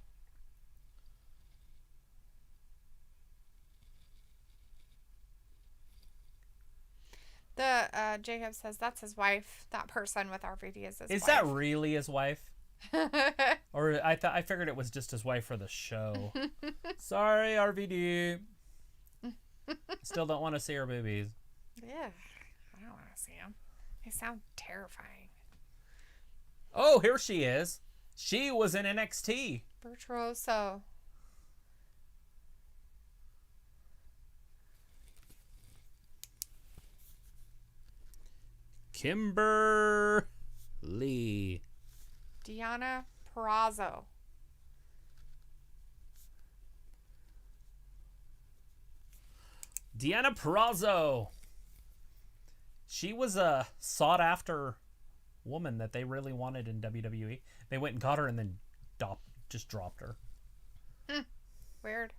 Jacob says that's his wife. That person with RVD is his wife. Is that really his wife? Or I figured it was just his wife for the show. Sorry, RVD. Still don't want to see her boobies. Yeah, I don't want to see them. They sound terrifying. Oh, here she is. She was in NXT. Virtuoso. Kimberly. Deanna Perrazzo. Deonna Purrazzo. She was a sought-after woman that they really wanted in WWE. They went and got her and then just dropped her. Weird.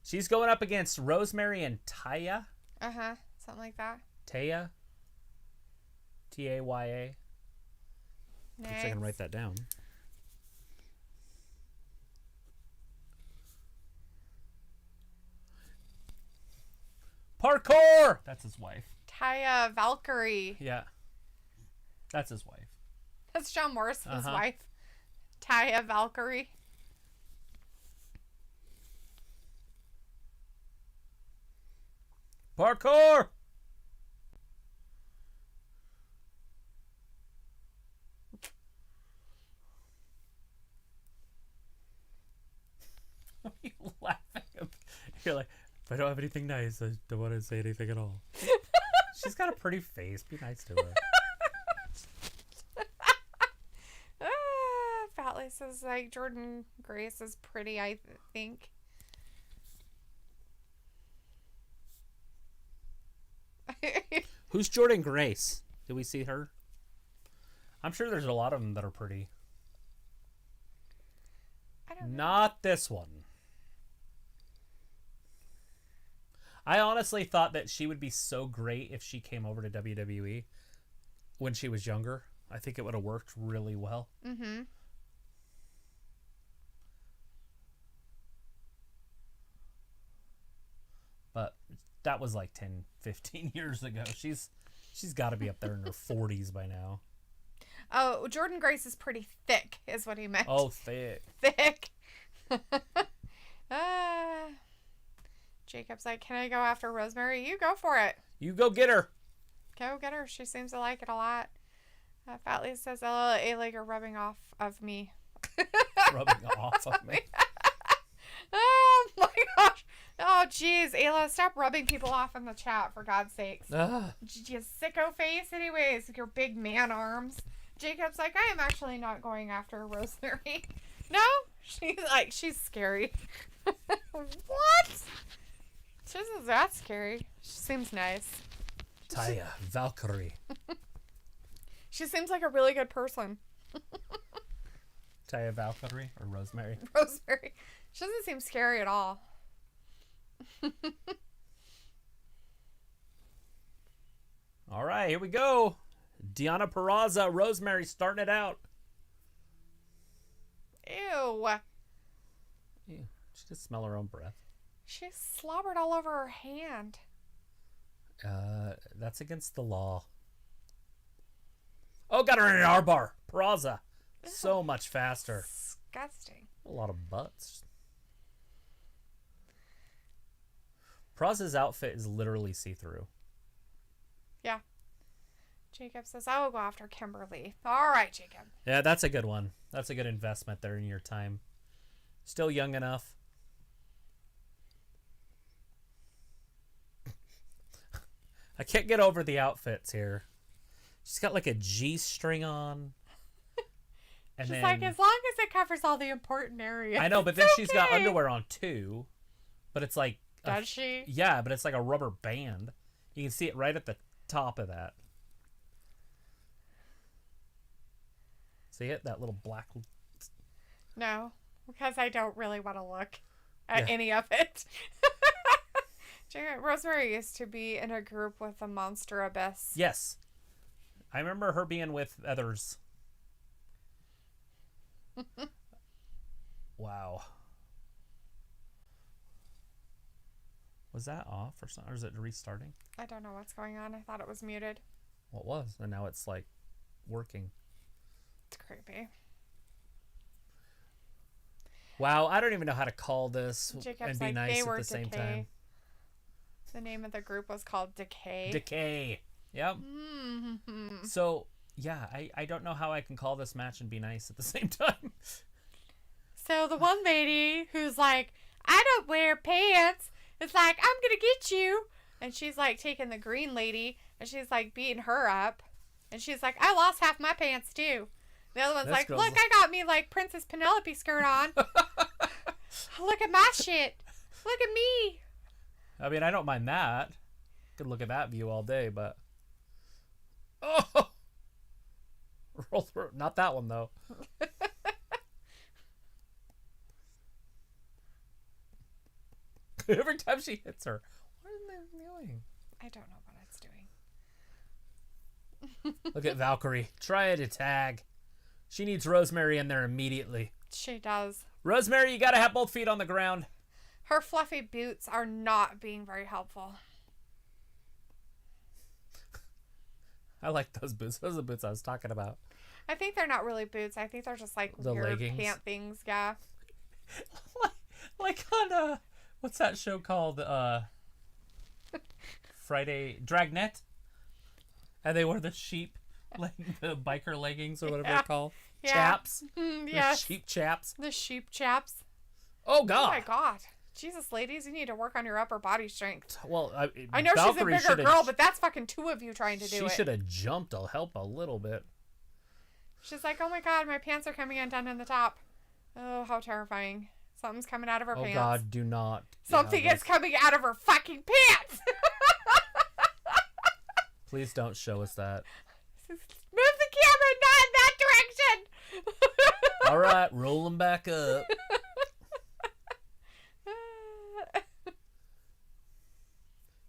She's going up against Rosemary and Taya. Something like that. Taya. Taya. Nice. Looks like I can write that down. Parkour! That's his wife. Taya Valkyrie. Yeah. That's his wife. That's John Morrison's wife. Taya Valkyrie. Parkour! What are you laughing at? You're like, if I don't have anything nice, I don't want to say anything at all. She's got a pretty face. Be nice to her. Fatley says like Jordan Grace is pretty, I think. Who's Jordan Grace? Did we see her? I'm sure there's a lot of them that are pretty. I don't know. Not this one. I honestly thought that she would be so great if she came over to WWE when she was younger. I think it would have worked really well. Mm-hmm. But that was like 10, 15 years ago. She's got to be up there in her 40s by now. Oh, Jordan Grace is pretty thick, is what he meant. Oh, thick. Thick. Jacob's like, can I go after Rosemary? You go for it. You go get her. Go get her. She seems to like it a lot. Fatley says, oh, A-Leg are rubbing off of me. Rubbing off of me. Oh, my gosh. Oh, jeez. Ayla, stop rubbing people off in the chat, for God's sakes. You sicko face. Anyways, with your big man arms. Jacob's like, I am actually not going after Rosemary. No? She's scary. What? She isn't that scary. She seems nice. Taya Valkyrie. She seems like a really good person. Taya Valkyrie or Rosemary? Rosemary. She doesn't seem scary at all. All right, here we go. Deonna Purrazzo, Rosemary starting it out. Ew. Ew, she just smell her own breath. She slobbered all over her hand. That's against the law. Oh, got her in an armbar. Purrazzo. So much faster. Disgusting. A lot of butts. Purrazzo's outfit is literally see-through. Yeah. Jacob says, I will go after Kimberly. All right, Jacob. Yeah, that's a good one. That's a good investment there in your time. Still young enough. I can't get over the outfits here. She's got like a G-string on. And she's then, like, as long as it covers all the important areas. I know, but then she's got underwear on too. But it's like... Does she? Yeah, but it's like a rubber band. You can see it right at the top of that. See it? That little black... No, because I don't really want to look at any of it. Rosemary used to be in a group with the Monster Abyss. Yes. I remember her being with others. Wow. Was that off or something? Or is it restarting? I don't know what's going on. I thought it was muted. Well, it was. And now it's like working. It's creepy. Wow, I don't even know how to call this Jacob's and be like, nice they at were the same Decay. time. The name of the group was called Decay. Decay. Yep. Mm-hmm. So, yeah, I don't know how I can call this match and be nice at the same time. So the one lady who's like, I don't wear pants, is like, I'm going to get you. And she's like taking the green lady and she's like beating her up. And she's like, I lost half my pants too. The other one's like, look, I got me like Princess Penelope skirt on. Look at my shit. Look at me. I mean, I don't mind that. Could look at that view all day, but oh, roll through. Not that one though. Every time she hits her, what is that doing? I don't know what it's doing. Look at Valkyrie. Try to tag. She needs Rosemary in there immediately. She does. Rosemary, you gotta have both feet on the ground. Her fluffy boots are not being very helpful. I like those boots. Those are the boots I was talking about. I think they're not really boots. I think they're just like The weird leggings. pant things. Yeah. like on what's that show called? Friday Dragnet. And they wear the sheep, the biker leggings or whatever they're called. Yeah. Chaps. Yes. The sheep chaps. The sheep chaps. Oh God. Oh my God. Jesus, ladies, you need to work on your upper body strength. Well, I know Valkyrie she's a bigger girl, but that's fucking two of you trying to do it. She should have jumped to help a little bit. She's like, oh my God, my pants are coming undone in the top. Oh, how terrifying. Something's coming out of her pants. Oh God, do not. Something is coming out of her fucking pants. Please don't show us that. Move the camera not in that direction. All right, roll them back up.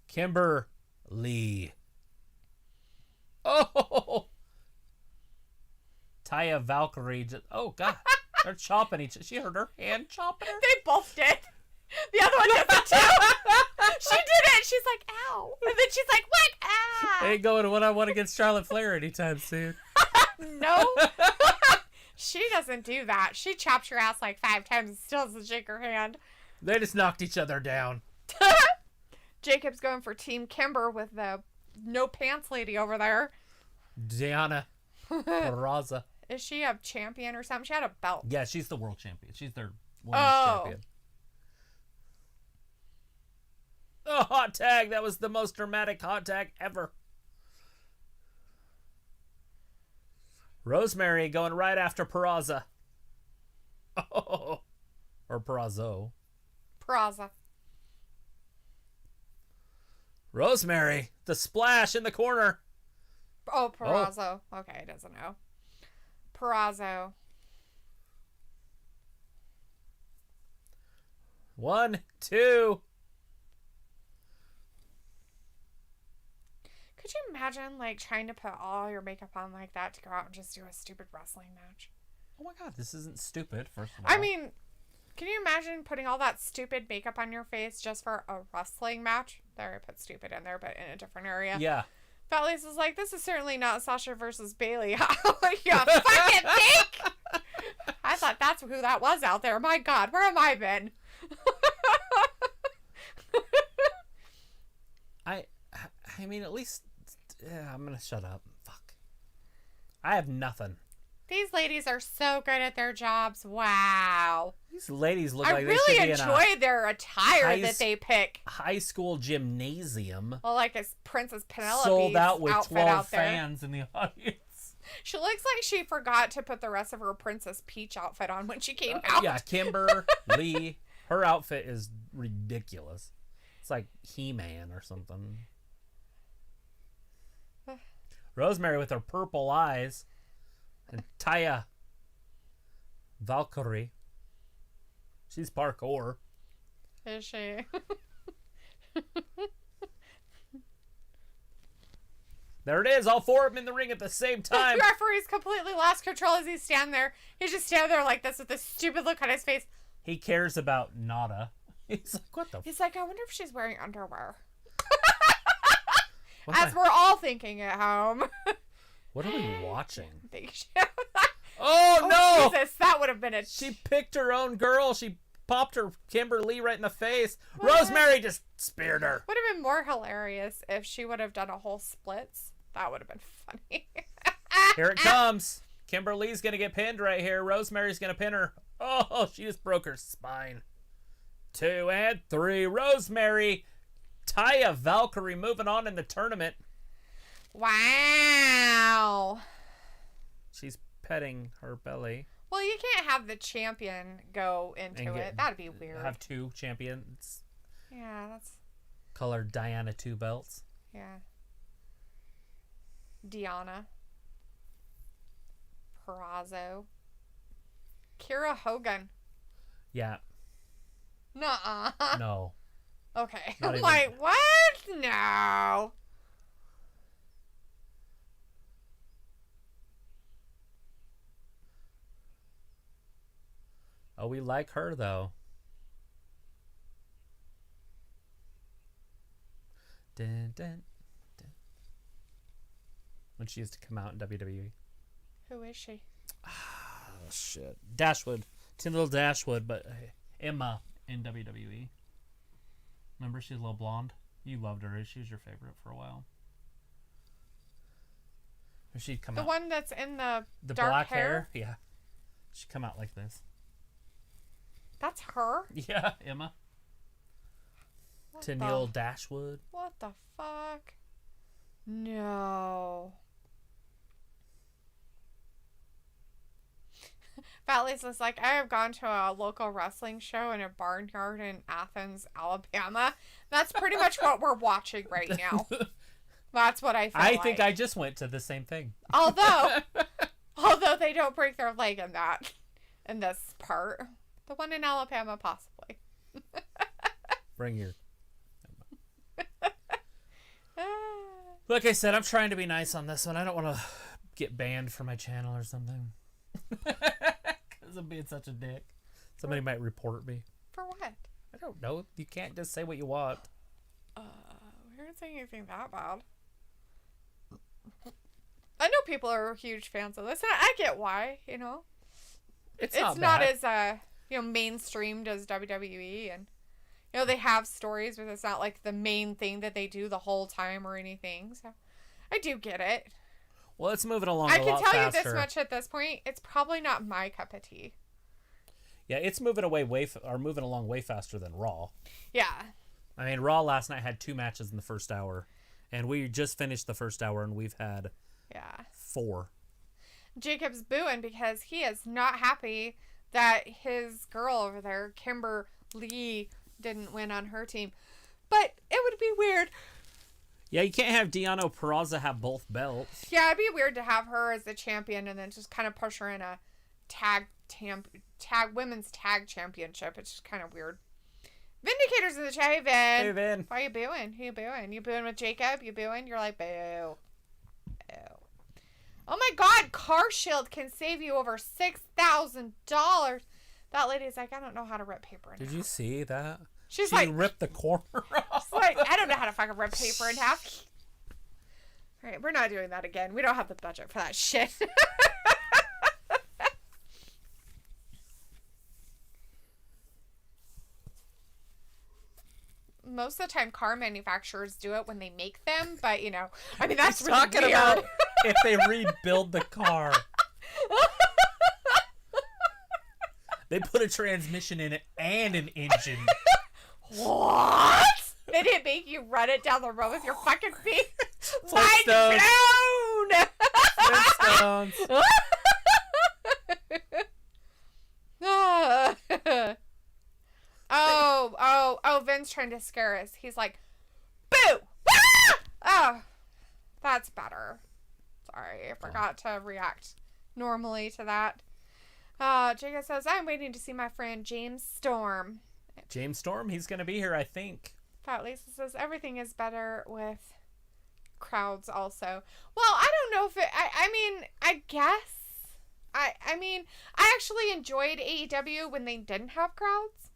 Kimberly. Oh! Taya Valkyrie just... Oh, God. They're chopping each... She heard her hand chopping her? They both did. The other one did it too. She did it. She's like, ow. And then she's like, what? Ah. Ain't going one-on-one against Charlotte Flair anytime soon. No. She doesn't do that. She chops your ass like 5 times and still doesn't shake her hand. They just knocked each other down. Jacob's going for Team Kimber with the no pants lady over there. Deanna Peraza. Is she a champion or something? She had a belt. Yeah, she's the world champion. She's their women's champion. Oh, hot tag. That was the most dramatic hot tag ever. Rosemary going right after Peraza. Oh. Or Perazo. Peraza. Rosemary, the splash in the corner. Oh, Perazo. Oh. Okay, it doesn't know. Perazo. 1, 2. Could you imagine, like, trying to put all your makeup on like that to go out and just do a stupid wrestling match? Oh my God, this isn't stupid, first of all. I mean, can you imagine putting all that stupid makeup on your face just for a wrestling match? There, I put stupid in there, but in a different area. Yeah. Fat was like, this is certainly not Sasha versus Bailey. You fucking think? I thought that's who that was out there. My God, where have I been? I mean, at least... Yeah, I'm going to shut up. Fuck. I have nothing. These ladies are so good at their jobs. Wow. These ladies look I like really they should be enjoy their attire that they pick. High school gymnasium. Well, like it's Princess Penelope's sold out with 12 out there. fans in the audience. She looks like she forgot to put the rest of her Princess Peach outfit on when she came out. Yeah, Kimber Lee. Her outfit is ridiculous. It's like He-Man or something. Rosemary with her purple eyes. And Taya Valkyrie. She's parkour. Is she? There it is. All 4 of them in the ring at the same time. The referee's completely lost control as he's standing there. He's just standing there like this with this stupid look on his face. He cares about Nada. He's like, what the He's like, I wonder if she's wearing underwear. What As we're all thinking at home. What are we watching? Oh, no! Jesus, that would have been a... She picked her own girl. She popped her Kimberly right in the face. Rosemary just speared her. Would have been more hilarious if she would have done a whole splits. That would have been funny. Here it comes. Kimberly's going to get pinned right here. Rosemary's going to pin her. Oh, she just broke her spine. 2 and 3. Rosemary. Taya Valkyrie moving on in the tournament. Wow. She's petting her belly. Well, you can't have the champion go into it. That'd be weird. Have 2 champions. Yeah, that's... Call her Diana Two Belts. Yeah. Deanna. Purrazzo. Kira Hogan. Yeah. Nuh-uh. No. Okay. Not I'm even. like, what? No. Oh, we like her, though. Dun, dun, dun. When she used to come out in WWE. Who is she? Oh, shit. Dashwood. Tyndall Dashwood, but Emma in WWE. Remember, she's a little blonde? You loved her. She was your favorite for a while. She'd come The out. one that's in the dark black hair? Yeah. She'd come out like this. That's her? Yeah, Emma. Tyndall Dashwood. What the fuck? No. Fat Lisa's like, I have gone to a local wrestling show in a barnyard in Athens, Alabama. That's pretty much what we're watching right now. That's what I feel I like. think I just went to the same thing. Although they don't break their leg in this part. The one in Alabama, possibly. Bring your... Like I said, I'm trying to be nice on this one. I don't want to get banned from my channel or something. Because I'm being such a dick. Somebody might report me. For what? I don't know. You can't just say what you want. We aren't saying anything that bad. I know people are huge fans of this, and I get why, you know. It's not bad. as mainstreamed as WWE, and they have stories, but it's not like the main thing that they do the whole time or anything. So I do get it. Well, it's moving along I a lot faster. can tell you this much at this point: it's probably not my cup of tea. Yeah, it's moving moving along way faster than Raw. Yeah. I mean, Raw last night had 2 matches in the first hour, and we just finished the first hour, and we've had 4. Jacob's booing because he is not happy that his girl over there, Kimberly, didn't win on her team. But it would be weird. Yeah, you can't have Deanna Purrazzo have both belts. Yeah, it'd be weird to have her as the champion and then just kind of push her in a women's tag championship. It's just kind of weird. Vindicator's in the chat. Hey, Vin. Hey, Vin. Why are you booing? Who you booing? You booing with Jacob? You booing? You're like, boo. Boo. Oh my God, Car Shield can save you over $6,000. That lady's like, I don't know how to rip paper in half. Did you see that? She's she like, ripped the corner off. she's like, I don't know how to fucking rip paper in half. All right, we're not doing that again. We don't have the budget for that shit. Most of the time, car manufacturers do it when they make them, but I mean, that's really talking weird. about if they rebuild the car. They put a transmission in it and an engine. What? They didn't make you run it down the road with your fucking feet. Mind blown. Flintstones. Oh, Vin's trying to scare us. He's like, boo! Ah! Oh, that's better. Sorry, I forgot to react normally to that. Jacob says, I'm waiting to see my friend James Storm. James Storm, he's going to be here, I think. Fat Lisa says, everything is better with crowds also. Well, I don't know if it, I mean, I guess. I mean, I actually enjoyed AEW when they didn't have crowds.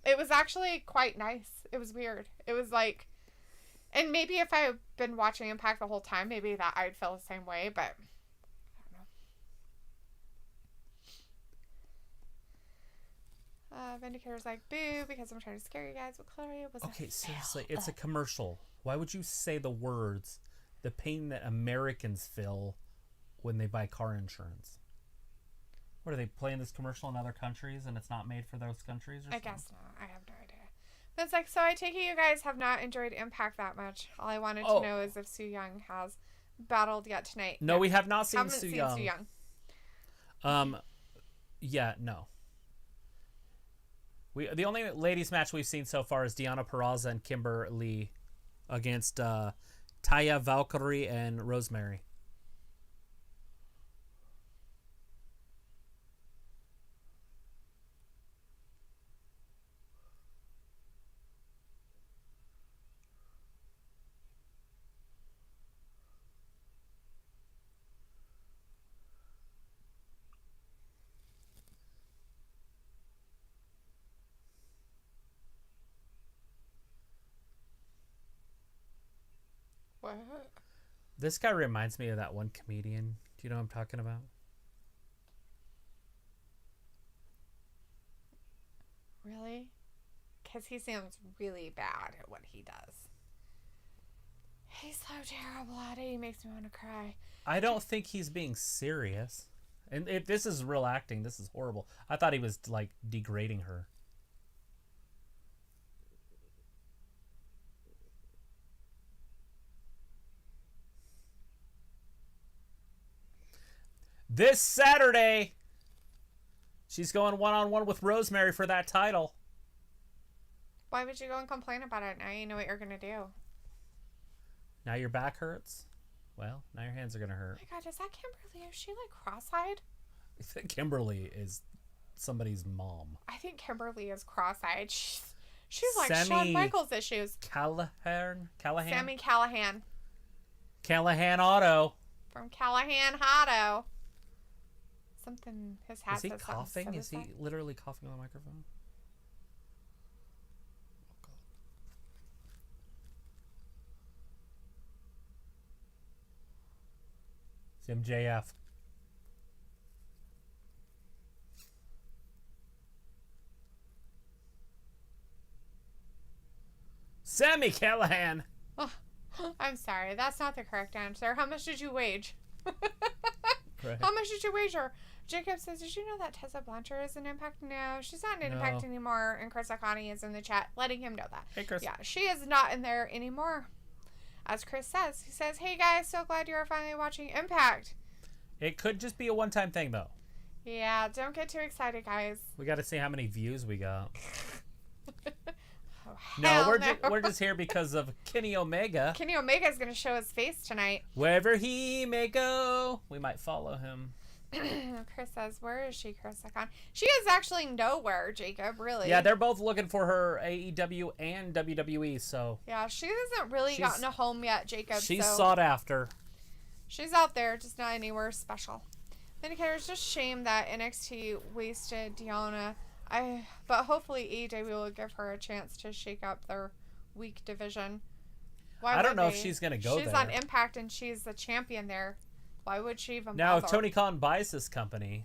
It was actually quite nice. It was weird. It was like, and maybe if I had been watching Impact the whole time, maybe that I'd feel the same way, but I don't know. Vindicator's like, boo, because I'm trying to scare you guys. But Claudia was okay, seriously, it's a commercial. Why would you say the words, the pain that Americans feel when they buy car insurance? What, are they playing this commercial in other countries and it's not made for those countries or something? I guess not. I have no idea. But it's like, so I take it you guys have not enjoyed Impact that much. All I wanted to know is if Su Yung has battled yet tonight. No, we have not seen Haven't Su seen Yung. Su Yung. Yeah, no. The only ladies match we've seen so far is Deonna Purrazzo and Kimberly against Taya Valkyrie and Rosemary. What? This guy reminds me of that one comedian. Do you know what I'm talking about? Really? Because he seems really bad at what he does. He's so terrible at it. He makes me want to cry. I don't think he's being serious. And if this is real acting, this is horrible. I thought he was, like, degrading her. This Saturday, she's going one-on-one with Rosemary for that title. Why would you go and complain about it? Now you know what you're going to do. Now your back hurts? Well, now your hands are going to hurt. Oh my God, is that Kimberly? Is she like cross-eyed? Kimberly is somebody's mom. I think Kimberly is cross-eyed. She's like Shawn Michaels issues. Callahan? Sammy Callahan. Callahan Auto. From Callahan Auto. Something, his hat Is he says coughing? something. Is he literally coughing on the microphone? Oh, God. It's MJF. Sammy Callahan. Oh, I'm sorry, that's not the correct answer. How much did you wage? Right. How much did you wager? Jacob says, did you know that Tessa Blanchard is in Impact? No, she's not in Impact anymore. And Chris Akani is in the chat letting him know that. Hey, Chris. Yeah, she is not in there anymore. As Chris says, he says, hey guys, so glad you're finally watching Impact. It could just be a one-time thing, though. Yeah, don't get too excited, guys. We got to see how many views we got. Oh, No, we're just here because of Kenny Omega. Kenny Omega is going to show his face tonight. Wherever he may go, we might follow him. Chris says, where is she, Chris Icon? She is actually nowhere, Jacob, really. Yeah, they're both looking for her AEW and WWE, so... Yeah, she hasn't really gotten a home yet, Jacob. She's sought after. She's out there, just not anywhere special. Vindicator, it's just shame that NXT wasted Deonna. But hopefully AEW will give her a chance to shake up their weak division. I don't know if she's going to go there. She's on Impact and she's the champion there. Why would she even Now, bother? if Tony Khan buys this company,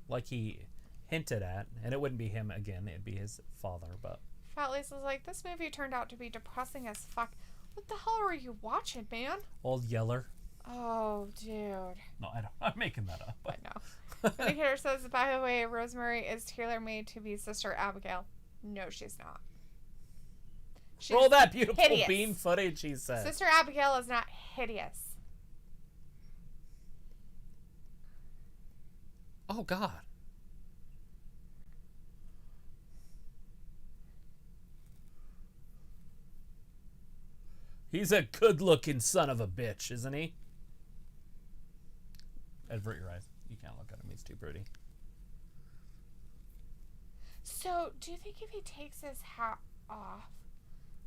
like he hinted at, and it wouldn't be him again, it'd be his father, but... Fat Lisa's like, this movie turned out to be depressing as fuck. What the hell were you watching, man? Old Yeller. Oh, dude. No, I don't. I'm making that up. I know. Vindicator says, by the way, Rosemary is tailor-made to be Sister Abigail. No, she's not. She's Roll that beautiful hideous. bean footage, he said. Sister Abigail is not hideous. Oh, God. He's a good-looking son of a bitch, isn't he? Avert your eyes. You can't look at him. He's too pretty. So, do you think if he takes his hat off,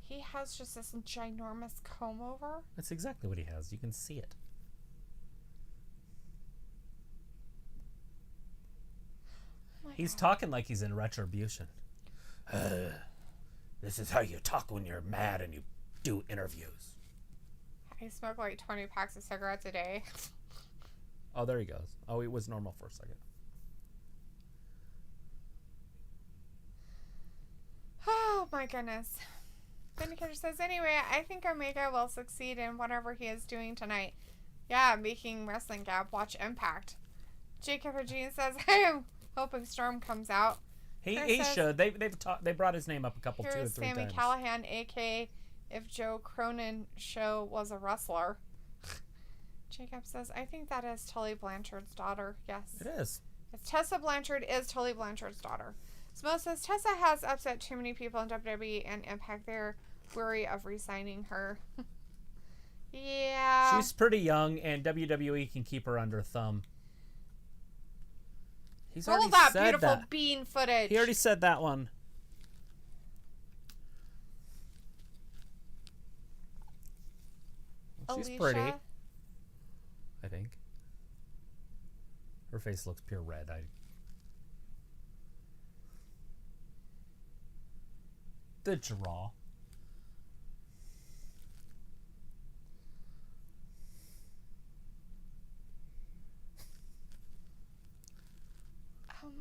he has just this ginormous comb over? That's exactly what he has. You can see it. Oh He's God. talking like he's in Retribution. This is how you talk when you're mad and you do interviews. I smoke like 20 packs of cigarettes a day. Oh, there he goes. Oh, he was normal for a second. Oh my goodness. Vindicator says, anyway, I think Omega will succeed in whatever he is doing tonight. Yeah, making WrestlingGab watch Impact. Jacob Eugene says, I am hoping Storm comes out. He says, should. They brought his name up two or Here's three Sammy times. Callahan, a.k.a. if Joe Cronin show was a wrestler. Jacob says, I think that is Tully Blanchard's daughter. Yes. It is. Tessa Blanchard is Tully Blanchard's daughter. Smo says Tessa has upset too many people in WWE and Impact. They're worried of re-signing her. Yeah. She's pretty young, and WWE can keep her under thumb. He's Roll already that said beautiful that. bean footage. He already said that one. Well, she's pretty. I think. Her face looks pure red. The draw.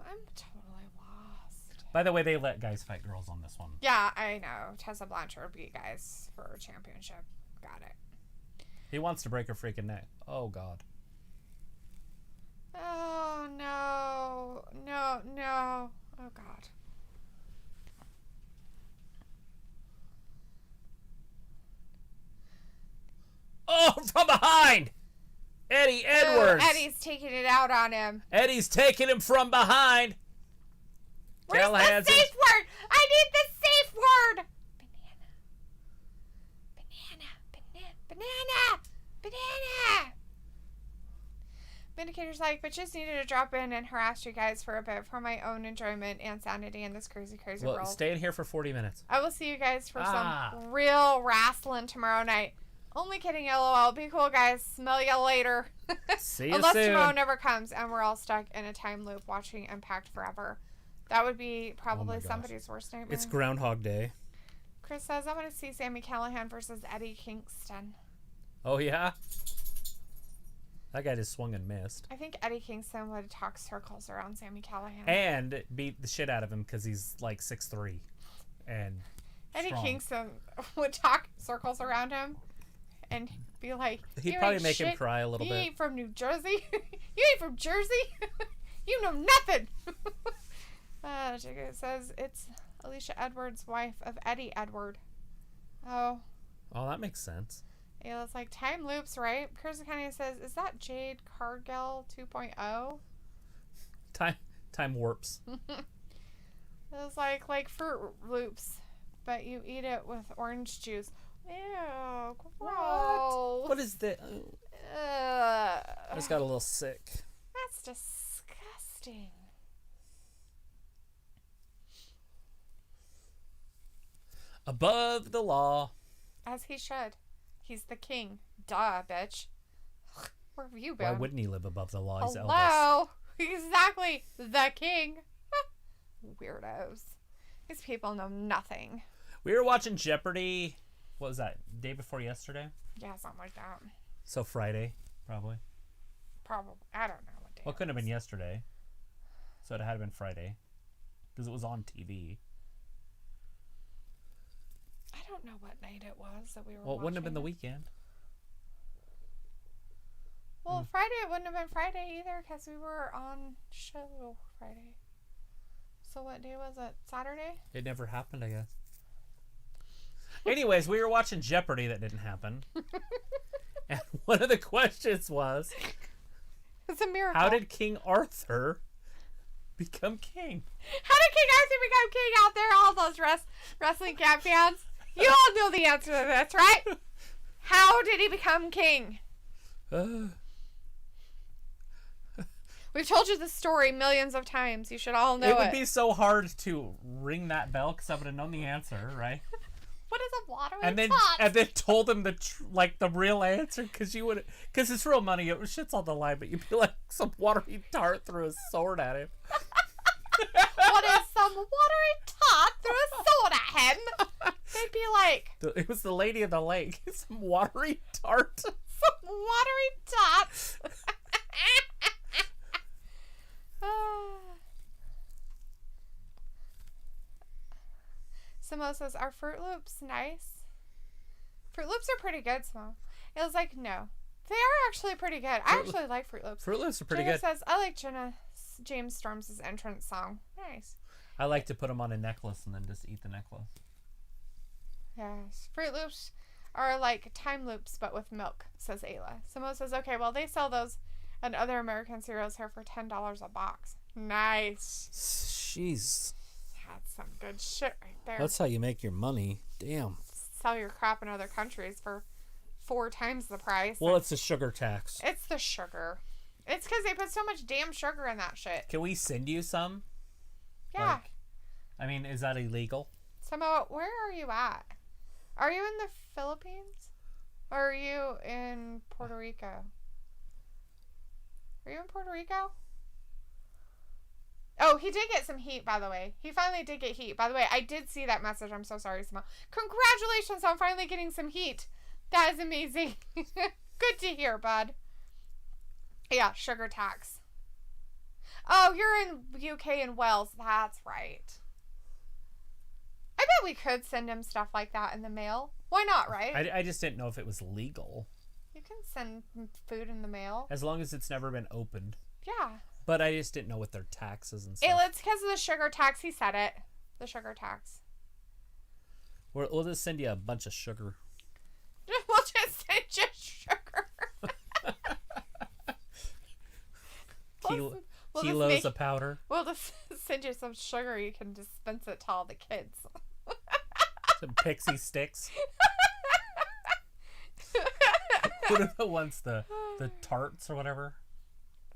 I'm totally lost. By the way, they let guys fight girls on this one. Yeah, I know. Tessa Blanchard beat guys for a championship. Got it. He wants to break her freaking neck. Oh, God. Oh, no. No, no. Oh, God. Oh, from behind! Eddie Edwards. Ooh, Eddie's taking it out on him. Eddie's taking him from behind. Where's the safe word? I need the safe word. Banana. Vindicator's like, but just needed to drop in and harass you guys for a bit for my own enjoyment and sanity in this crazy world. Stay in here for 40 minutes. I will see you guys for some real wrestling tomorrow night. Only kidding, LOL. Be cool, guys. Smell you later. See you Unless soon. tomorrow never comes and we're all stuck in a time loop watching Impact forever. That would be probably somebody's worst nightmare. It's Groundhog Day. Chris says, I want to see Sami Callihan versus Eddie Kingston. Oh, yeah? That guy just swung and missed. I think Eddie Kingston would talk circles around Sami Callihan. And beat the shit out of him because he's like 6'3". And Eddie strong. Kingston would talk circles around him and be like, he'd probably make him cry a little bit. You ain't from New Jersey. You ain't from Jersey. You know nothing. It says it's Alicia Edwards' wife of Eddie Edward. Oh, that makes sense. Yeah, it's like time loops, right? Kirsten Kanye says, is that Jade Cargill 2.0? Time warps. It's like Fruit Loops, but you eat it with orange juice. Ew, gross. What is that? I just got a little sick. That's disgusting. Above the law. As he should. He's the king. Duh, bitch. Where have you been? Why wouldn't he live above the law? He's Elvis. Hello. Exactly. The king. Weirdos. These people know nothing. We were watching Jeopardy. What was that? Day before yesterday? Yeah, something like that. So Friday, probably. Probably. I don't know what day. Well, it couldn't have been yesterday. So it had to have been Friday. Because it was on TV. I don't know what night it was that we were Well, it wouldn't have been the watching weekend. Well, Friday, it wouldn't have been Friday either because we were on show Friday. So what day was it? Saturday? It never happened, I guess. Anyways, we were watching Jeopardy. That didn't happen. And one of the questions was... It's a miracle. How did King Arthur become king? How did King Arthur become king out there? All those WrestlingGab fans. You all know the answer to this, right? How did he become king? We've told you the story millions of times. You should all know it. It would be so hard to ring that bell because I would have known the answer, right? What is a watery tot? And then told him the real answer because it's real money. It was shit's on the line, but you'd be like some watery tart threw a sword at him. What is some watery tot threw a sword at him? They'd be like... It was the lady of the lake. Some watery tart. Some watery tot. Samo says, are Fruit Loops nice? Fruit Loops are pretty good, Samo. It was like, no. They are actually pretty good. I actually like Fruit Loops. Fruit Loops are pretty Jenna good. says, I like James Storms' entrance song. Nice. I like to put them on a necklace and then just eat the necklace. Yes. Fruit Loops are like time loops, but with milk, says Ayla. Samo says, okay, well, they sell those And other American cereals here for $10 a box. Nice. Jeez. That's some good shit right there. That's how you make your money. Damn. Sell your crap in other countries for 4 times the price. Well, it's a sugar tax. It's the sugar. It's because they put so much damn sugar in that shit. Can we send you some? Yeah. Is that illegal? Samoa, where are you at? Are you in the Philippines? Or are you in Puerto Rico? Are you in Puerto Rico? Oh, he did get some heat, by the way. He finally did get heat. By the way, I did see that message. I'm so sorry, Samoa. Congratulations on finally getting some heat. That is amazing. Good to hear, bud. Yeah, sugar tax. Oh, you're in UK and Wales. That's right. I bet we could send him stuff like that in the mail. Why not, right? I just didn't know if it was legal. You can send food in the mail. As long as it's never been opened. Yeah. But I just didn't know what their taxes and stuff. It's because of the sugar tax. He said it. The sugar tax. We'll just send you a bunch of sugar. We'll just send you sugar. Kilos of powder. We'll just send you some sugar. You can dispense it to all the kids. Some pixie sticks. What are the ones? The tarts or whatever?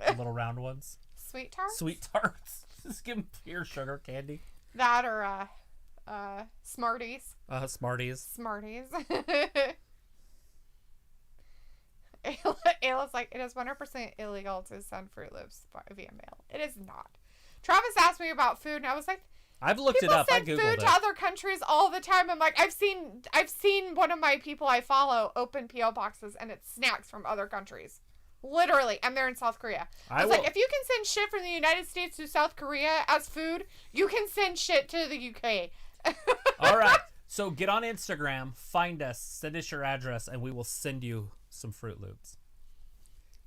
The little round ones. Sweet tarts? Sweet tarts. Just give them pure sugar candy. That or Smarties. Smarties. Smarties. Ayla's like, it is 100% illegal to send Fruit Loops via mail. It is not. Travis asked me about food, and I was like, I've looked it up. I googled it. People send food to other countries all the time. I'm like, I've seen one of my people I follow open P.O. boxes, and it's snacks from other countries. Literally, and they're in South Korea. I was like, if you can send shit from the United States to South Korea as food, you can send shit to the UK. All right. So get on Instagram, find us, send us your address, and we will send you some Fruit Loops.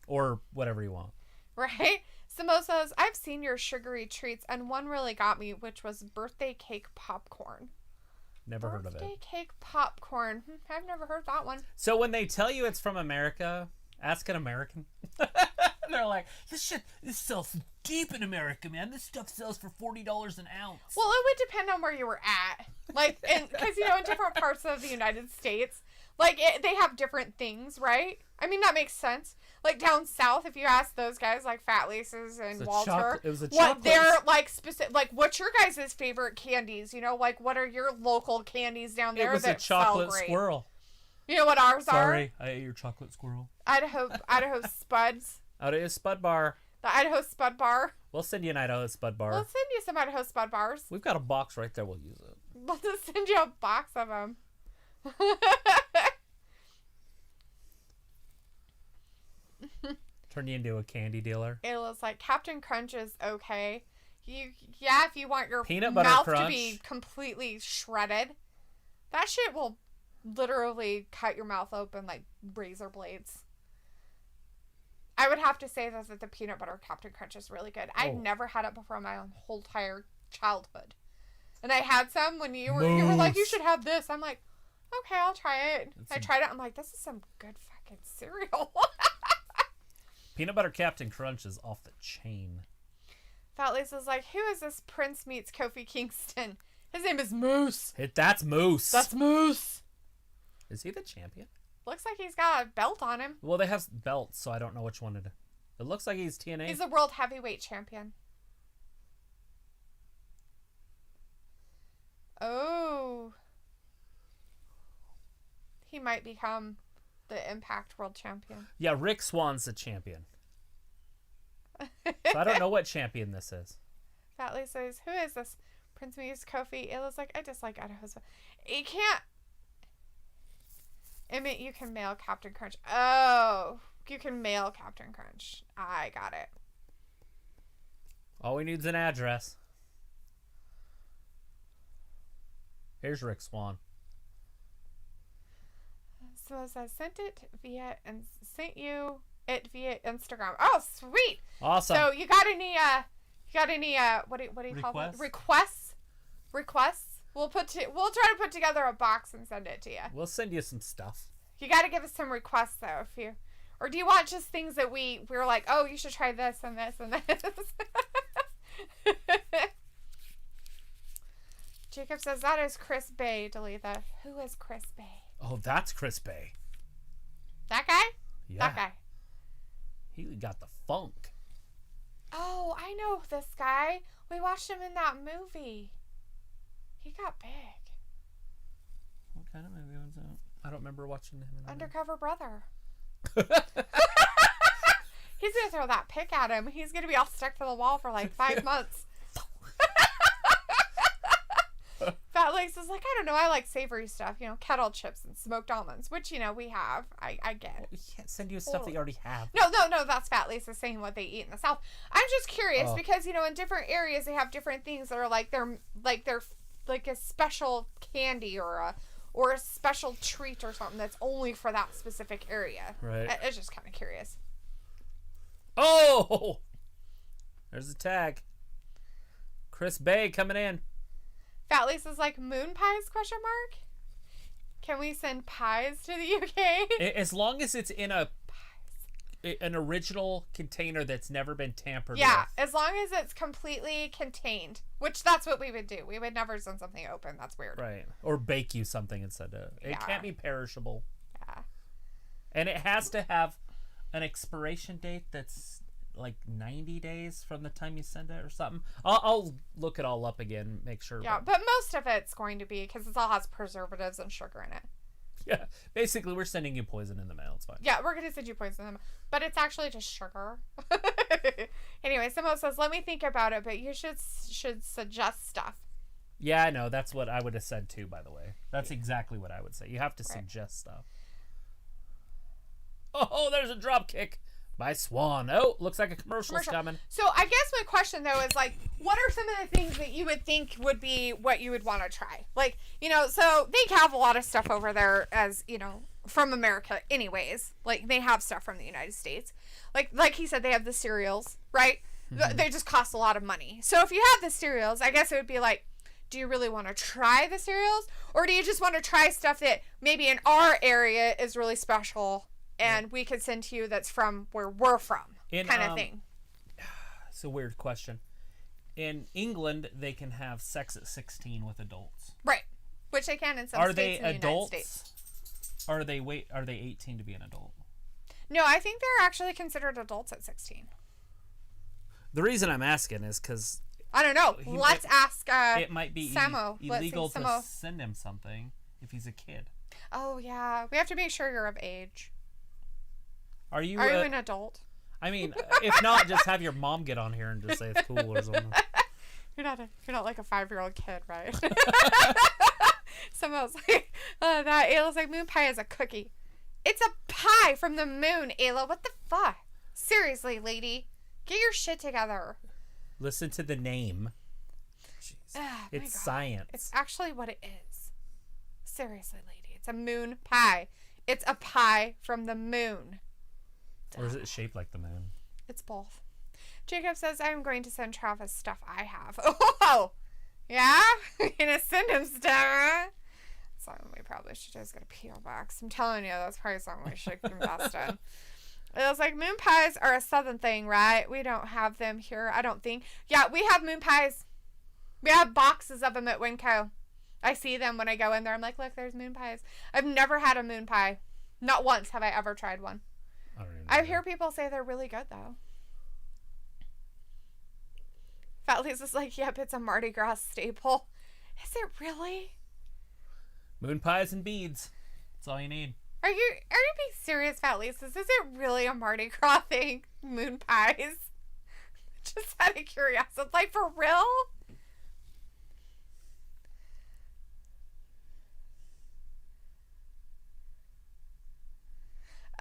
Or whatever you want. Right? Samo says, I've seen your sugary treats, and one really got me, which was birthday cake popcorn. Never heard of it. Birthday cake popcorn. I've never heard that one. So when they tell you it's from America, ask an American. They're like, this sells deep in America, man. This stuff sells for $40 an ounce. Well, it would depend on where you were at. Like, because, in different parts of the United States, they have different things, right? I mean, that makes sense. Like, down south, if you ask those guys, like Fat Laces and Walter, what they're, specific, what's your guys' favorite candies? What are your local candies down there that sell great? It was a chocolate squirrel. You know what ours are? Sorry, I ate your chocolate squirrel. Idaho Spuds. Idaho Spud Bar. The Idaho Spud Bar. We'll send you an Idaho Spud Bar. We'll send you some Idaho Spud Bars. We've got a box right there. We'll use it. We'll just send you a box of them. Turn you into a candy dealer. It was like, Captain Crunch is okay. If you want your peanut butter mouth crunch to be completely shredded, that shit will literally cut your mouth open like razor blades. I would have to say that the peanut butter Captain Crunch is really good. I'd never had it before in my whole entire childhood. And I had some when you were like, you should have this. I'm like, okay, I'll try it. I tried it. I'm like, this is some good fucking cereal. Peanut butter Captain Crunch is off the chain. Fat Lisa's like, who is this Prince meets Kofi Kingston? His name is Moose. That's Moose. That's Moose. Is he the champion? Looks like he's got a belt on him. Well, they have belts, so I don't know which one it is. It looks like he's TNA. He's the world heavyweight champion. Oh. He might become the Impact World Champion. Yeah, Rick Swan's the champion. So I don't know what champion this is. Fat Lisa says, who is this? Prince Me's Kofi. It was like, I dislike Idaho's. You can't. Emmett, you can mail Captain Crunch. Oh, you can mail Captain Crunch. I got it. All we need is an address. Here's Rick Swan. So I sent you it via Instagram. Oh, sweet. Awesome. So you got any what do you call them? Requests? We'll try to put together a box and send it to you. We'll send you some stuff. You got to give us some requests though. Or do you want just things that we're like, oh, you should try this and this and this? Jacob says, that is Chris Bay, Dalethea. Who is Chris Bay? Oh, that's Chris Bay. That guy? Yeah. That guy. He got the funk. Oh, I know this guy. We watched him in that movie. He got big. What kind of movie was that? I don't remember watching him in that Undercover Brother. He's going to throw that pick at him. He's going to be all stuck to the wall for like 5 months. Fat Legs is like, I don't know, I like savory stuff, kettle chips and smoked almonds, which, we have. I get it. We can't send you stuff that you already have. No, that's Fat Legs is saying what they eat in the South. I'm just curious because, in different areas they have different things that are they're like a special candy or a special treat or something that's only for that specific area. Right. It's just kind of curious. Oh! There's the tag. Chris Bay coming in. Fat Lisa's like, moon pies, ? Can we send pies to the UK? As long as it's in an original container that's never been tampered with. Yeah, as long as it's completely contained, which that's what we would do. We would never send something open. That's weird. Right. Or bake you something instead of... It can't be perishable. Yeah. And it has to have an expiration date that's like 90 days from the time you send it or something. I'll look it all up again, make sure. Yeah, but most of it's going to be because it all has preservatives and sugar in it. Yeah, basically we're sending you poison in the mail. It's fine. Yeah, we're going to send you poison in the mail. But it's actually just sugar. Anyway, someone says, let me think about it, but you should suggest stuff. Yeah, I know. That's what I would have said too, by the way. That's exactly what I would say. You have to suggest stuff. Oh, there's a drop kick by Swan. Oh, looks like a commercial's coming. So I guess my question though is like, what are some of the things that you would think would be what you would want to try? Like, so they have a lot of stuff over there as, from America anyways. Like they have stuff from the United States. Like he said, they have the cereals, right? Mm-hmm. They just cost a lot of money. So if you have the cereals, I guess it would be like, do you really want to try the cereals? Or do you just want to try stuff that maybe in our area is really special and we could send to you that's from where we're from, kind of thing? It's a weird question. In England, they can have sex at 16 with adults. Right. Which they can in some states in the United States. Are they 18 to be an adult? No, I think they're actually considered adults at 16. The reason I'm asking is because... I don't know. Let's ask it might be Samo. illegal to send him something if he's a kid. Oh, yeah. We have to make sure you're of age. Are you an adult? I mean, if not, just have your mom get on here and just say it's cool or something. You're not like a 5-year-old kid, right? Someone else like, that Ayla's like, moon pie is a cookie. It's a pie from the moon, Ayla. What the fuck? Seriously, lady. Get your shit together. Listen to the name. Jeez. It's science. It's actually what it is. Seriously, lady. It's a moon pie. It's a pie from the moon. Or is it shaped like the moon? It's both. Jacob says, I'm going to send Travis stuff I have. Oh! Yeah? You're going to send him stuff? Something we probably should just get a P.O. box. I'm telling you, that's probably something we should invest in. It was like, moon pies are a southern thing, right? We don't have them here, I don't think. Yeah, we have moon pies. We have boxes of them at Winco. I see them when I go in there. I'm like, look, there's moon pies. I've never had a moon pie. Not once have I ever tried one. I hear people say they're really good, though. Fat Lisa's like, yep, it's a Mardi Gras staple. Is it really? Moon pies and beads. That's all you need. Are you being serious, Fat Lisa? Is it really a Mardi Gras thing? Moon pies? Just out of curiosity. Like, for real?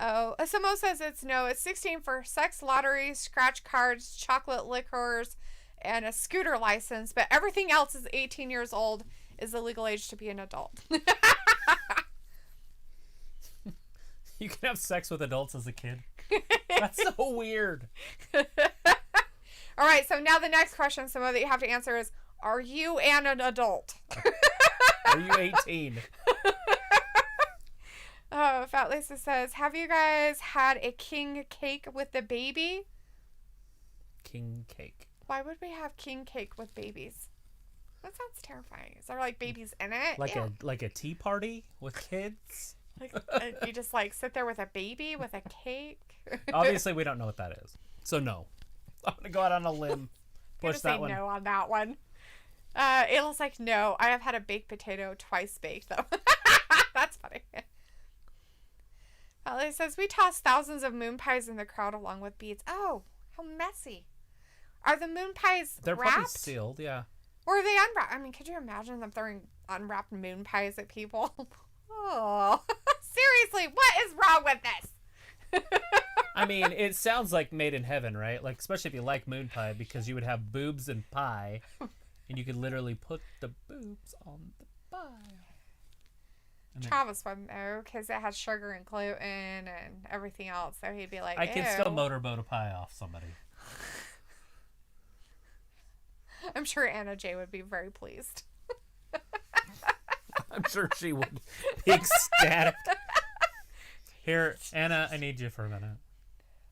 Oh, Samo says it's 16 for sex, lotteries, scratch cards, chocolate liquors, and a scooter license, but everything else is 18 years old is the legal age to be an adult. You can have sex with adults as a kid. That's so weird. All right, so now the next question, Samo, that you have to answer is, are you an adult? Are you 18? Oh, Fat Lisa says, have you guys had a king cake with the baby? King cake. Why would we have king cake with babies? That sounds terrifying. Is there like babies in it? Like a tea party with kids? Like you just like sit there with a baby with a cake? Obviously, we don't know what that is. So no. I'm going to go out on a limb. Push that one. No on that one. Ayla's like, no. I have had a baked potato twice baked, though. That's funny. Ellie says, we toss thousands of moon pies in the crowd along with beads. Oh, how messy. Are the moon pies They're wrapped? probably sealed, yeah. Or are they unwrapped? I mean, could you imagine them throwing unwrapped moon pies at people? Oh, seriously, what is wrong with this? I mean, it sounds like made in heaven, right? Like, especially if you like moon pie, because you would have boobs and pie, and you could literally put the boobs on the pie. Travis wouldn't though, because it has sugar and gluten and everything else. So he'd be like, I can still motorboat a pie off somebody. I'm sure Anna J would be very pleased. I'm sure she would be ecstatic. Here, Anna, I need you for a minute.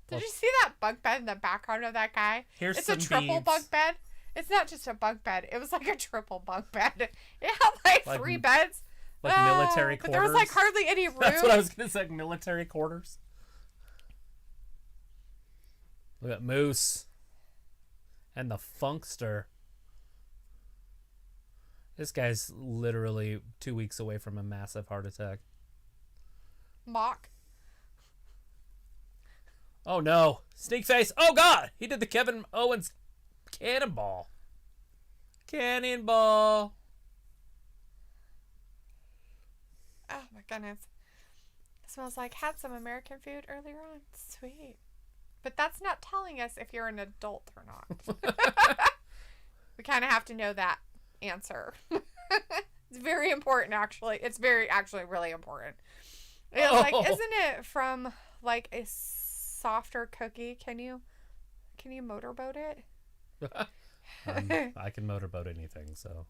Did you see that bunk bed in the background of that guy? Here's it's some a triple beads. bunk bed. It's not just a bunk bed. It was like a triple bunk bed. It had like 3 beds. Like military quarters. But there was like hardly any room. That's what I was going to say, military quarters. Look at Moose. And the Funkster. This guy's literally 2 weeks away from a massive heart attack. Mock. Oh no. Sneak face. Oh god! He did the Kevin Owens cannonball. Cannonball. Oh my goodness. It smells like had some American food earlier on. Sweet. But that's not telling us if you're an adult or not. We kind of have to know that answer. It's very important, actually. It's actually really important. It's like, isn't it from like a softer cookie? Can you motorboat it? I can motorboat anything, so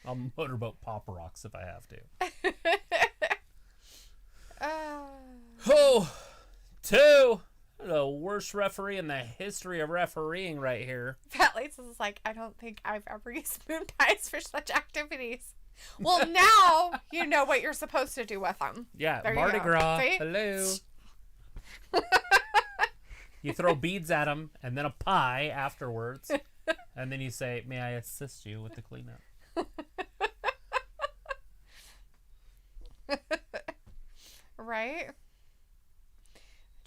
I'll motorboat Pop Rocks if I have to. Oh, 2. The worst referee in the history of refereeing right here. Fat Lisa's like, I don't think I've ever used moon pies for such activities. Well, now you know what you're supposed to do with them. Yeah, there Mardi Gras. See? Hello. You throw beads at them and then a pie afterwards. And then you say, may I assist you with the cleanup? Right?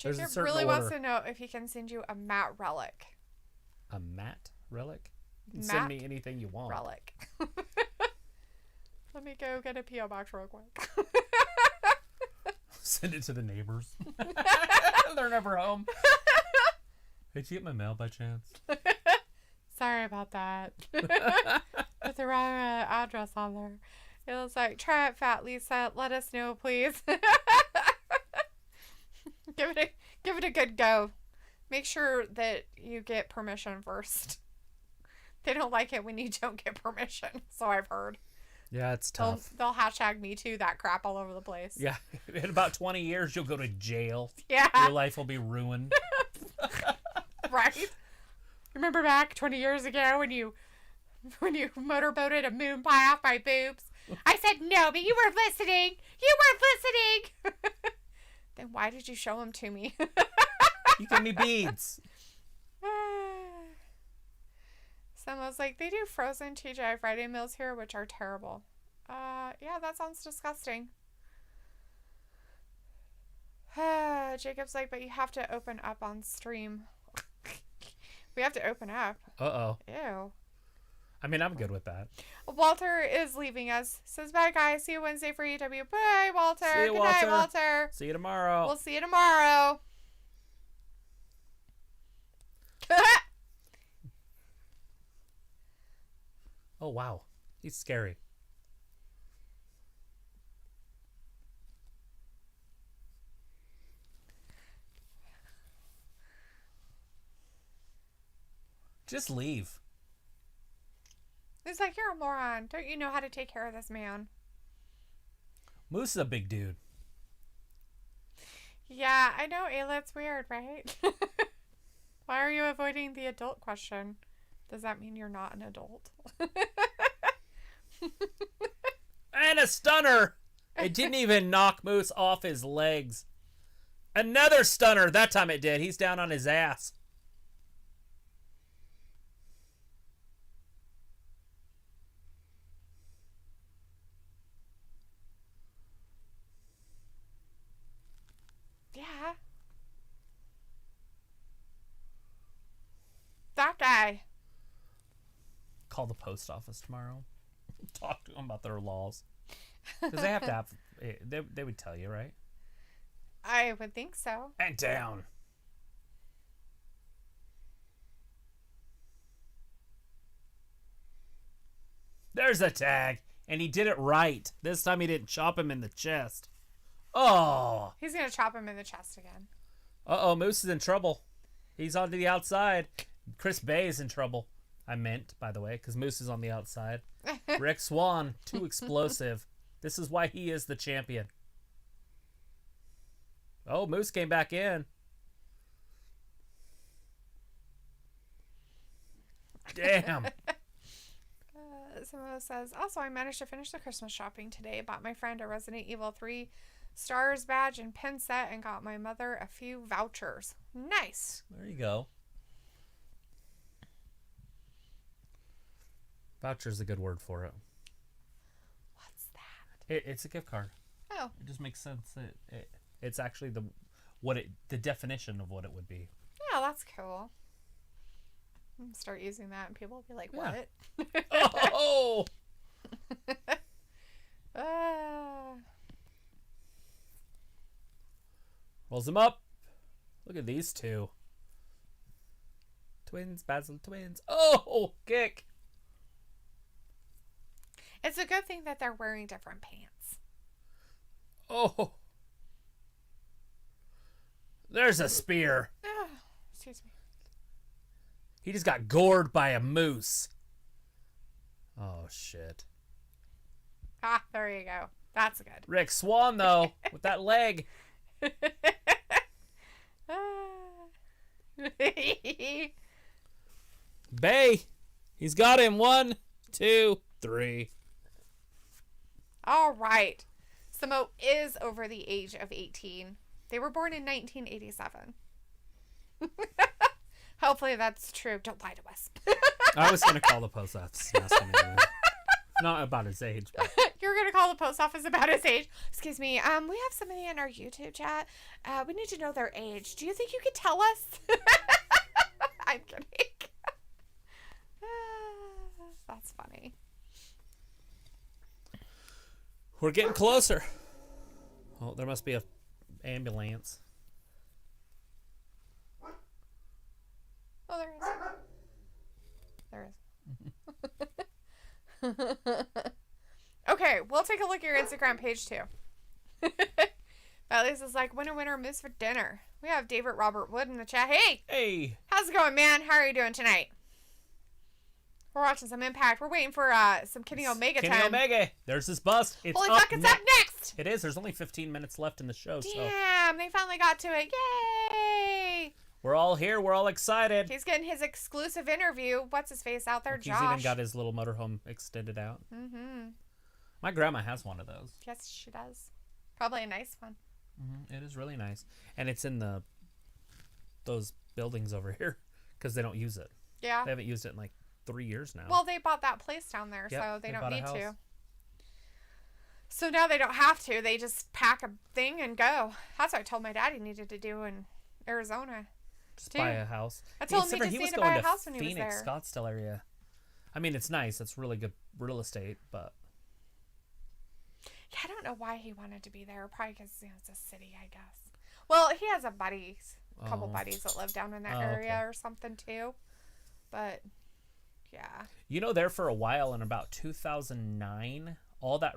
There's a Jacob certain really wants order. to know if he can send you a matte relic. A matte relic? You can Matte send me anything you want. Relic. Let me go get a P.O. box real quick. Send it to the neighbors. They're never home. Hey, did you get my mail by chance? Sorry about that. Put the wrong address on there. It was like, try it, Fat Lisa. Let us know, please. Give it a good go. Make sure that you get permission first. They don't like it when you don't get permission, so I've heard. Yeah, it's tough. They'll hashtag me too, that crap all over the place. Yeah, in about 20 years, you'll go to jail. Yeah. Your life will be ruined. Right? Remember back 20 years ago when you motorboated a moon pie off my boobs? I said no, but you weren't listening. You weren't listening. Then why did you show them to me? You give me beads. Someone's like, they do frozen TGI Friday meals here, which are terrible. Yeah, that sounds disgusting. Jacob's like, but you have to open up on stream. We have to open up. Uh-oh. Ew. I mean, I'm good with that. Walter is leaving us. Says, bye, guys. See you Wednesday for AEW. Bye, Walter. See you, Good Walter. night, Walter. See you tomorrow. We'll see you tomorrow. Oh, wow. He's scary. Just leave. He's like, you're a moron. Don't you know how to take care of this man? Moose is a big dude. Yeah, I know, Ayla, it's weird, right? Why are you avoiding the adult question? Does that mean you're not an adult? And a stunner! It didn't even knock Moose off his legs. Another stunner! That time it did. He's down on his ass. Yeah. That guy. Call the post office tomorrow. Talk to them about their laws. Because they have to have... They would tell you, right? I would think so. And down. There's a tag. And he did it right. This time he didn't chop him in the chest. Oh. He's going to chop him in the chest again. Uh-oh, Moose is in trouble. He's on to the outside. Chris Bay is in trouble. I meant, by the way, because Moose is on the outside. Rick Swan, too explosive. This is why he is the champion. Oh, Moose came back in. Damn. Samoa says, also, I managed to finish the Christmas shopping today. Bought my friend a Resident Evil 3 Stars badge and pin set and got my mother a few vouchers. Nice. There you go. Voucher's a good word for it. What's that? It's a gift card. Oh. It just makes sense. It's actually the definition of what it would be. Yeah, that's cool. I'm gonna start using that and people will be like, what? Yeah. Oh! Rolls him up. Look at these two. Twins, Basil twins. Oh, kick. It's a good thing that they're wearing different pants. Oh. There's a spear. Oh, excuse me. He just got gored by a moose. Oh, shit. Ah, there you go. That's good. Rick Swan, though, with that leg. Bay. He's got him. 1, 2, 3. All right. Samoa is over the age of 18. They were born in 1987. Hopefully that's true. Don't lie to us. I was going to call the post office. Not about his age, but... You're going to call the post office about his age. Excuse me. We have somebody in our YouTube chat. We need to know their age. Do you think you could tell us? I'm kidding. That's funny. We're getting closer. Oh, there must be a ambulance. Oh, there is. Okay, we'll take a look at your Instagram page too. At least it's like winner moose for dinner. We have David Robert Wood in the chat. Hey, how's it going, man? How are you doing tonight? We're watching some Impact. We're waiting for some Kenny Omega time. Kenny Omega. There's his bust. It's Holy fuck, it's up next. It is. There's only 15 minutes left in the show. Damn, they finally got to it. Yay. We're all here. We're all excited. He's getting his exclusive interview. What's his face out there, Josh? He's even got his little motorhome extended out. Mm-hmm. My grandma has one of those. Yes, she does. Probably a nice one. Mm-hmm. It is really nice. And it's in those buildings over here because they don't use it. Yeah. They haven't used it in like 3 years now. Well, they bought that place down there, yep, so they don't need to. house. So now they don't have to. They just pack a thing and go. That's what I told my dad he needed to do in Arizona. Just buy a house. I told him he just needed to buy a house when he was there. Phoenix, Scottsdale area. I mean, it's nice. It's really good real estate, but... Yeah, I don't know why he wanted to be there. Probably because it's a city, I guess. Well, he has a couple buddies that live down in that area or something too. But, yeah. You know, there for a while in about 2009,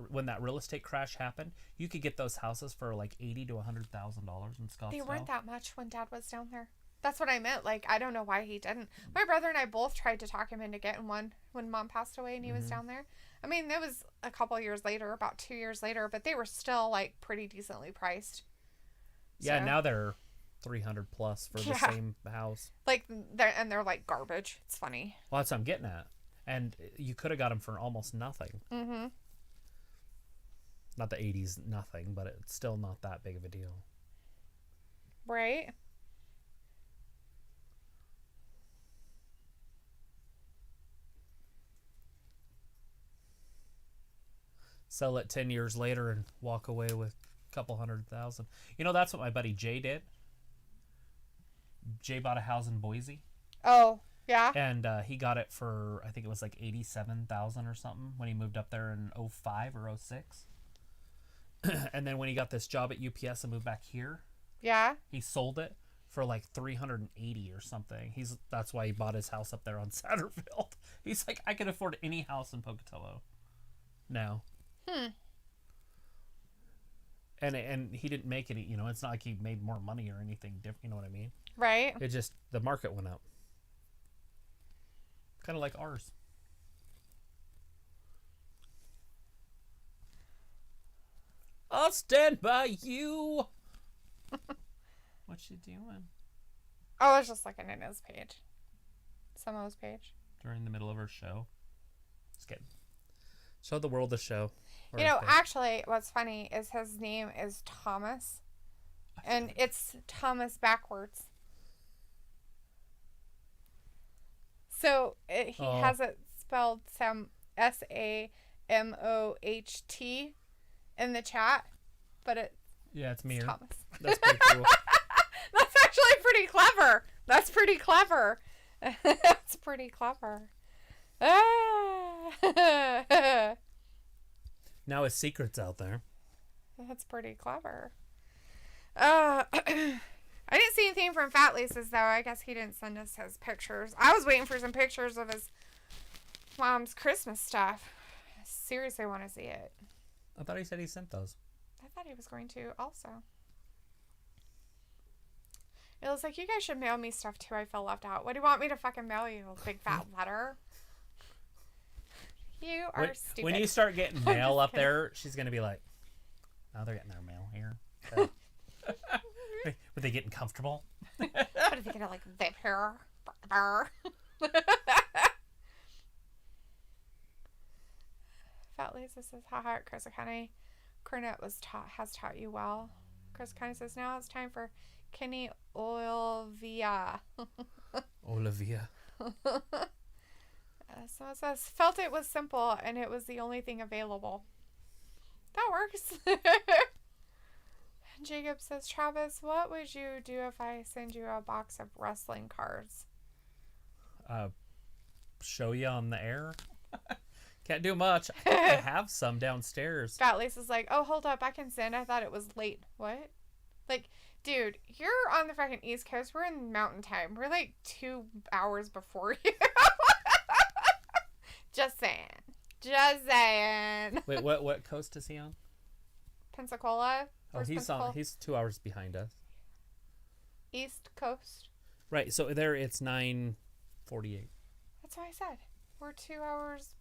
when that real estate crash happened, you could get those houses for like $80,000 to $100,000 in Scottsdale. They weren't that much when Dad was down there. That's what I meant. Like, I don't know why he didn't. My brother and I both tried to talk him into getting one when Mom passed away and he was down there. I mean, it was a couple of years later, about 2 years later, but they were still like pretty decently priced. Yeah, now they're 300 plus for the same house. Like they're like garbage. It's funny. Well, that's what I'm getting at. And you could have got them for almost nothing. Mm-hmm. Not the 80s nothing, but it's still not that big of a deal. Right. Sell it 10 years later and walk away with a couple $100,000. You know, that's what my buddy Jay did. Jay bought a house in Boise. Oh, yeah. And he got it for, I think it was like $87,000 or something when he moved up there in 05 or 06. And then when he got this job at UPS and moved back here, yeah, he sold it for like 380 or something. That's why he bought his house up there on Satterfield. He's like, I can afford any house in Pocatello now. And he didn't make any, it's not like he made more money or anything different, you know what I mean? Right. It just, the market went up. Kind of like ours. I'll stand by you. What you doing? I was just looking at his page. Samo's page. During the middle of her show. Just kidding. Show the world the show. Actually, what's funny is his name is Thomas. And it's Thomas backwards. So he has it spelled Samoht in the chat, but it's me. Thomas. That's pretty cool. That's actually pretty clever. That's pretty clever. That's pretty clever. Now his secret's out there. That's pretty clever. I didn't see anything from Fat Lisa's, though. I guess he didn't send us his pictures. I was waiting for some pictures of his mom's Christmas stuff. I seriously want to see it. I thought he said he sent those. I thought he was going to also. It was like, you guys should mail me stuff too. I feel left out. What do you want me to fucking mail you? A big fat letter? You are stupid. When you start getting mail up there, she's going to be like, now they're getting their mail here. Were they getting comfortable? What are they going to like zip here? Fat Lisa says, haha, Chris County Cornet has taught you well. Chris County says, now it's time for Kenny Olivia. Olivia. So it says, felt it was simple and it was the only thing available. That works. Jacob says, Travis, what would you do if I send you a box of wrestling cards? Show you on the air? Can't do much. I have some downstairs. Fat Lisa's like, oh, hold up. I can send. I thought it was late. What? Like, dude, you're on the fucking East Coast. We're in Mountain Time. We're like 2 hours before you. Just saying. Just saying. Wait, what coast is he on? Pensacola. Oh, he's 2 hours behind us. East Coast. Right, so there it's 9:48. That's what I said. We're 2 hours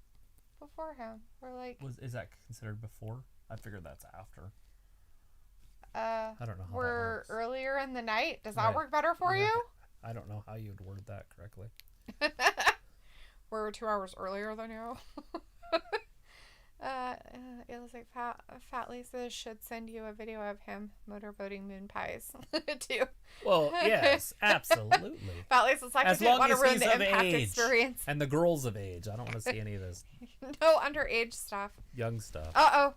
before him. We're like... Is that considered before? I figured that's after. I don't know how we're that works. Earlier in the night. Does that work better for you? I don't know how you'd word that correctly. We're 2 hours earlier than you. It was like Fat Lisa should send you a video of him motorboating moon pies too. Well, yes, absolutely. Fat Lisa's like, as I didn't long want to as ruin he's the of impact age experience. and the girls of age. I don't want to see any of this No underage stuff. young stuff.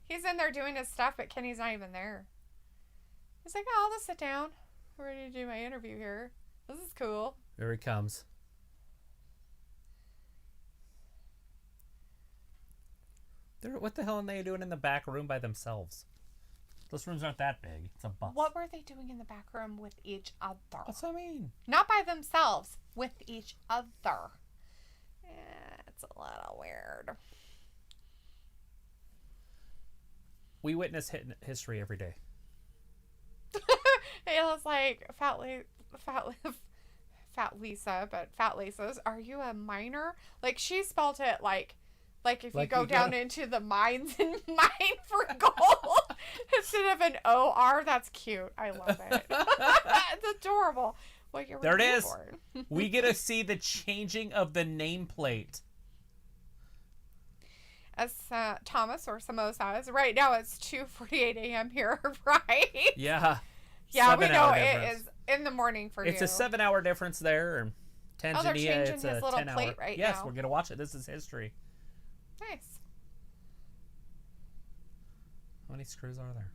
He's in there doing his stuff, but Kenny's not even there. He's like, oh, I'll just sit down. I'm ready to do my interview here. This is cool. Here he comes. What the hell are they doing in the back room by themselves? Those rooms aren't that big. It's a bus. What were they doing in the back room with each other? That's what I mean. Not by themselves, with each other. Yeah, it's a little weird. We witness history every day. It was like Fat Lisa, but Fat Lisa's. Are you a minor? Like, she spelled it like Like if you Like go you down go- into the mines and mine for gold instead of an OR, that's cute. I love it. It's adorable. What year There were it you is. born? We get to see the changing of the nameplate. As Thomas or Samo says, right now it's 2:48 a.m. here, right? Yeah. Yeah, we know 7-hour it difference. is in the morning for you. It's a 7-hour difference there. And they're Tanzania, changing it's his a little 10-hour. plate right yes, now. we're going to watch it. This is history. Nice. How many screws are there?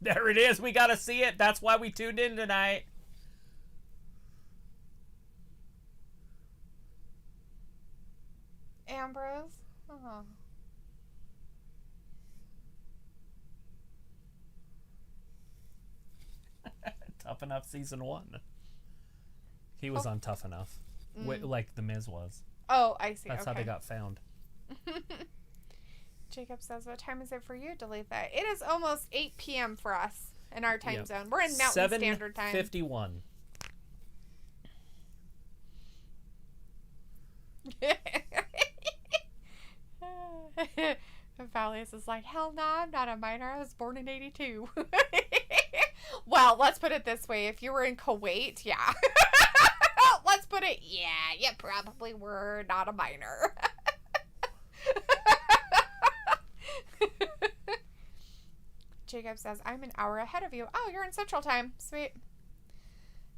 There it is. We got to see it. That's why we tuned in tonight. Ambrose. Oh. Tough Enough season 1. He was on Tough Enough. Like The Miz was. Oh, I see. That's okay. how they got found. Jacob says, what time is it for you, Dalethea? It is almost 8 p.m. for us in our time zone. We're in Mountain Standard Time. 7:51. Valius is like, hell no, I'm not a minor. I was born in 82. Well, let's put it this way. If you were in Kuwait, yeah. Let's put it, yeah, you probably were not a minor. Jacob says, I'm an hour ahead of you. Oh, you're in Central Time. Sweet.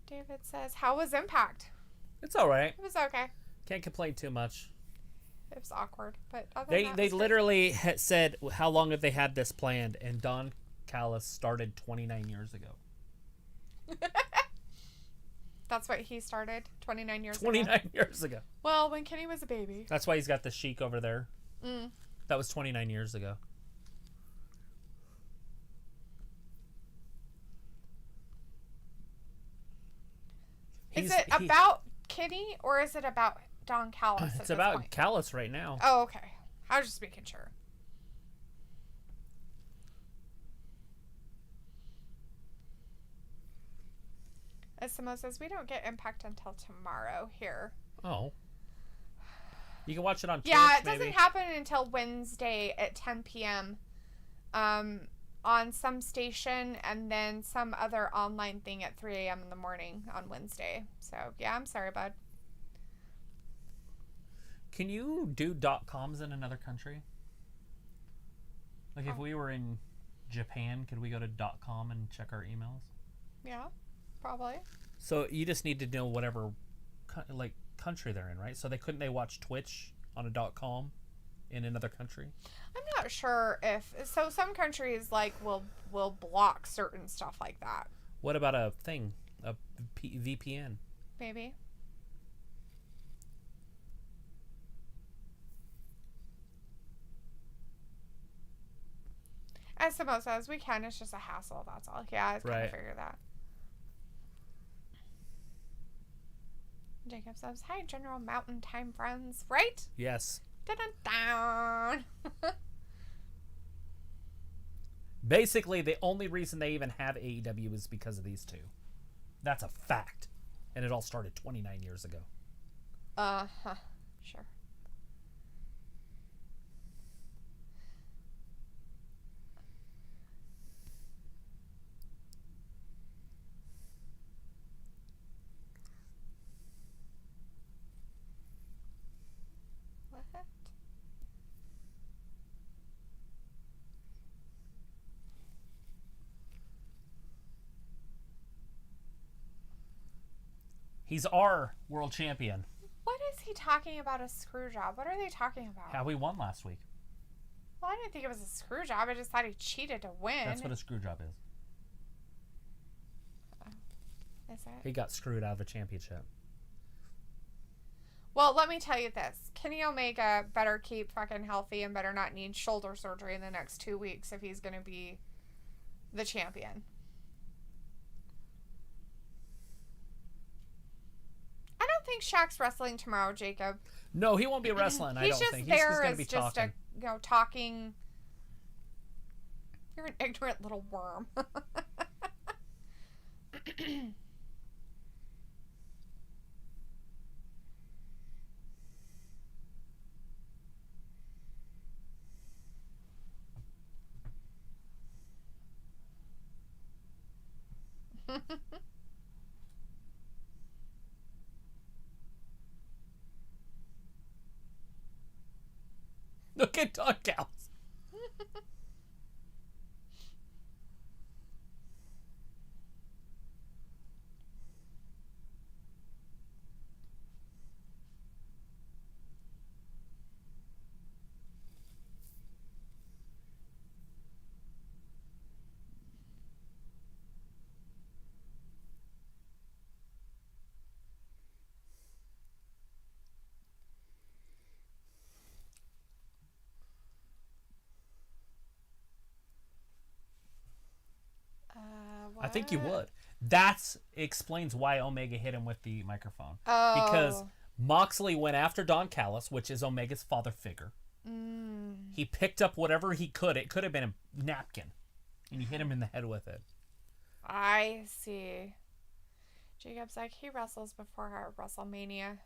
David says, how was Impact? It's all right. It was okay. Can't complain too much. It was awkward, but other than that, They it was literally said how long have they had this planned, and Don Callis started 29 years ago. good. That's what he started 29 years ago. 29 years ago. Well, when Kenny was a baby. That's why he's got the chic over there. Mm. That was 29 years ago. Is it about Kenny or is it about Don Callis? It's about Callis right now. Oh, okay. I was just making sure. As Samo says, we don't get Impact until tomorrow here. Oh. You can watch it on Twitch, Yeah, it maybe. doesn't happen until Wednesday at 10 p.m. On some station and then some other online thing at 3 a.m. in the morning on Wednesday. So, yeah, I'm sorry, bud. Can you do .coms in another country? Like if we were in Japan, could we go to .com and check our emails? Yeah, probably. So you just need to know whatever country they're in, right? So couldn't they watch Twitch on a .com in another country? I'm not sure if so. Some countries will block certain stuff like that. What about a VPN? Maybe. As Samo says, we can. It's just a hassle. That's all. Yeah, I kind of figured that. Jacob says, "Hi, General Mountain Time friends." Right? Yes. Dun-dun-dun. Basically, the only reason they even have AEW is because of these two. That's a fact. And it all started 29 years ago. Uh-huh. Sure. What? He's our world champion. What is he talking about a screw job? What are they talking about? How we won last week. Well, I didn't think it was a screw job. I just thought he cheated to win. That's what a screw job is. Is it? He got screwed out of the championship. Well, let me tell you this. Kenny Omega better keep fucking healthy and better not need shoulder surgery in the next 2 weeks if he's going to be the champion. I don't think Shaq's wrestling tomorrow, Jacob. No, he won't be wrestling. I don't think. He's just going to be talking. talking. You're an ignorant little worm. Look at Don Callis. I think you would. That explains why Omega hit him with the microphone. Oh. Because Moxley went after Don Callis, which is Omega's father figure. He picked up whatever he could. It could have been a napkin. And he hit him in the head with it. I see. Jacob's like, he wrestles before our WrestleMania.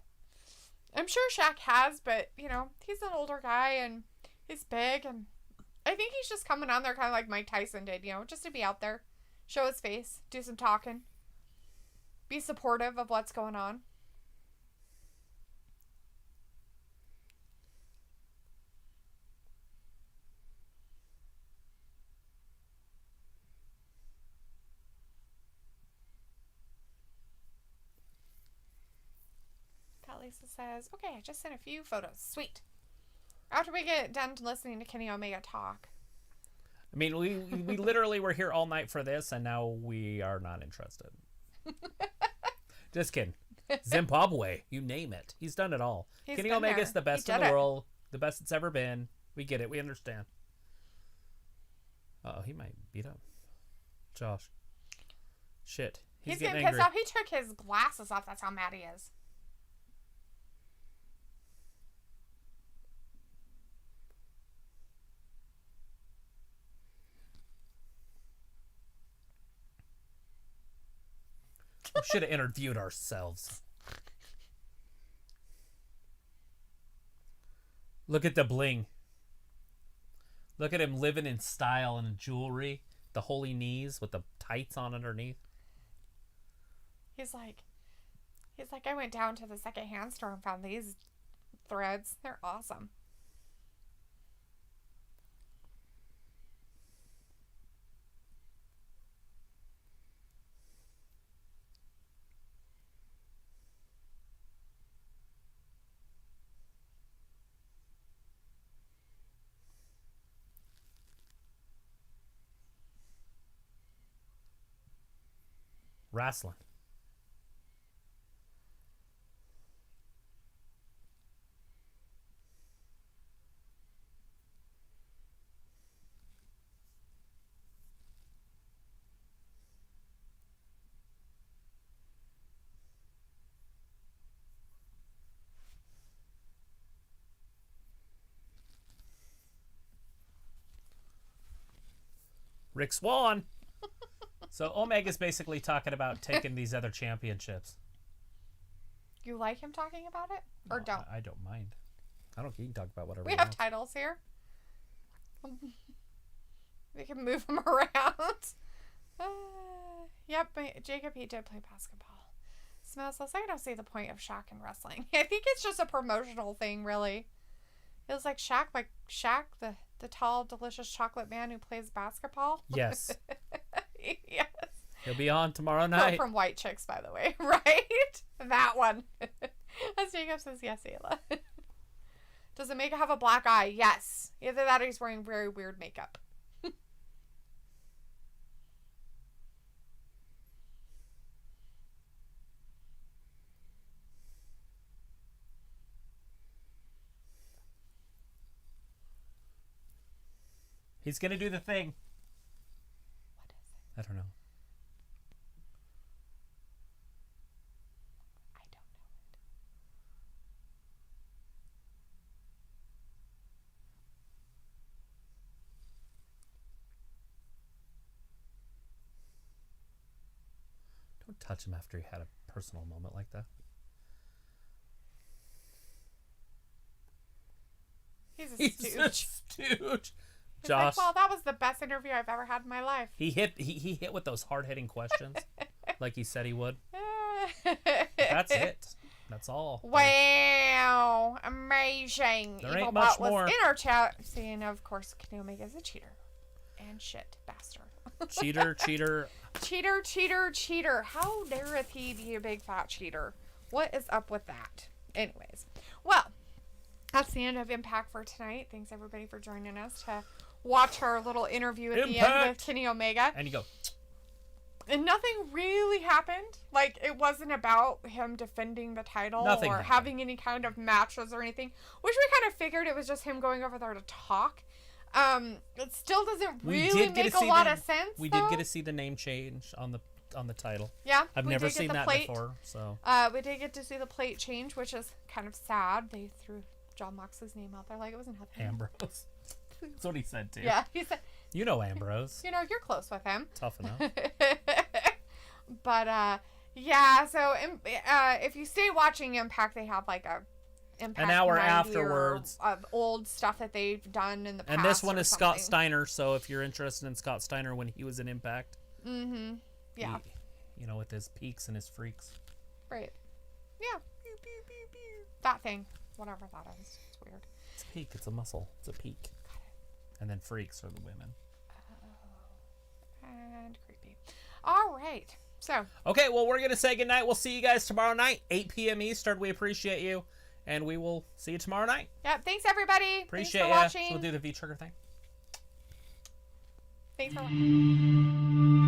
I'm sure Shaq has, but, he's an older guy and he's big. And I think he's just coming on there kind of like Mike Tyson did, just to be out there. Show his face, do some talking, be supportive of what's going on. Pat Lisa says, okay, I just sent a few photos. Sweet. After we get done listening to Kenny Omega talk. I mean, we literally were here all night for this, and now we are not interested. Just kidding. Zimbabwe, you name it. He's done it all. Kenny Omega's the best in the world, the best it's ever been. We get it. We understand. Uh-oh, he might beat up Josh. Shit. He's getting pissed off. He took his glasses off. That's how mad he is. We should have interviewed ourselves. Look at the bling. Look at him living in style and jewelry. The holy knees with the tights on underneath. He's like, I went down to the secondhand store and found these threads. They're awesome. Wrestling. Rick Swan. So Omega's basically talking about taking these other championships. You like him talking about it? Or don't? I don't mind. He can talk about whatever we have titles here. We can move him around. Yep, Jacob, he did play basketball. Smells says, I don't see the point of Shaq in wrestling. I think it's just a promotional thing, really. It was like Shaq, the tall, delicious chocolate man who plays basketball. Yes. Yes. He'll be on tomorrow night. From White Chicks, by the way. Right? That one. As Jacob says, yes, Ayla. Does Omega have a black eye? Yes. Either that or he's wearing very weird makeup. He's going to do the thing. What is it? I don't know. I don't know touch him after he had a personal moment like that? He's a He's stooge. a stooge. He's Josh. like, well, that was the best interview I've ever had in my life. He hit with those hard-hitting questions like he said he would. That's it. That's all. Wow. Amazing. There ain't Evilbot much was more. in our chat saying, of course, Kenny Omega's a cheater. And shit. Bastard. Cheater. Cheater. How dareth he be a big fat cheater? What is up with that? Anyways. Well, that's the end of Impact for tonight. Thanks, everybody, for joining us to watch our little interview at the end with Kenny Omega. And you go. And nothing really happened. Like, it wasn't about him defending the title Nothing or happened. having any kind of matches or anything. Which we kind of figured it was just him going over there to talk. It still doesn't really make a lot of sense. We did get to see the name change on the title. Yeah, I've never seen that before. So we did get to see the plate change, which is kind of sad. They threw John Moxley's name out there like it wasn't nothing. Ambrose. That's what he said too. Yeah, he said. You know Ambrose. You know, you're close with him. Tough enough. But yeah. So if you stay watching Impact, they have like a Impact An hour 90 afterwards of old stuff that they've done in the past. And this one or is something. Scott Steiner. So if you're interested in Scott Steiner when he was in Impact, Yeah. you know, with his peaks and his freaks. Right. Yeah. That thing, whatever that is, it's weird. It's a peak. It's a muscle. It's a peak. Got it. And then freaks are the women. Oh. And creepy. All right. So. Okay, well, we're going to say goodnight. We'll see you guys tomorrow night, 8 p.m. Eastern. We appreciate you. And we will see you tomorrow night. Yeah. Thanks, everybody. Appreciate Thanks for watching. We'll do the V-trigger thing. Thanks for watching.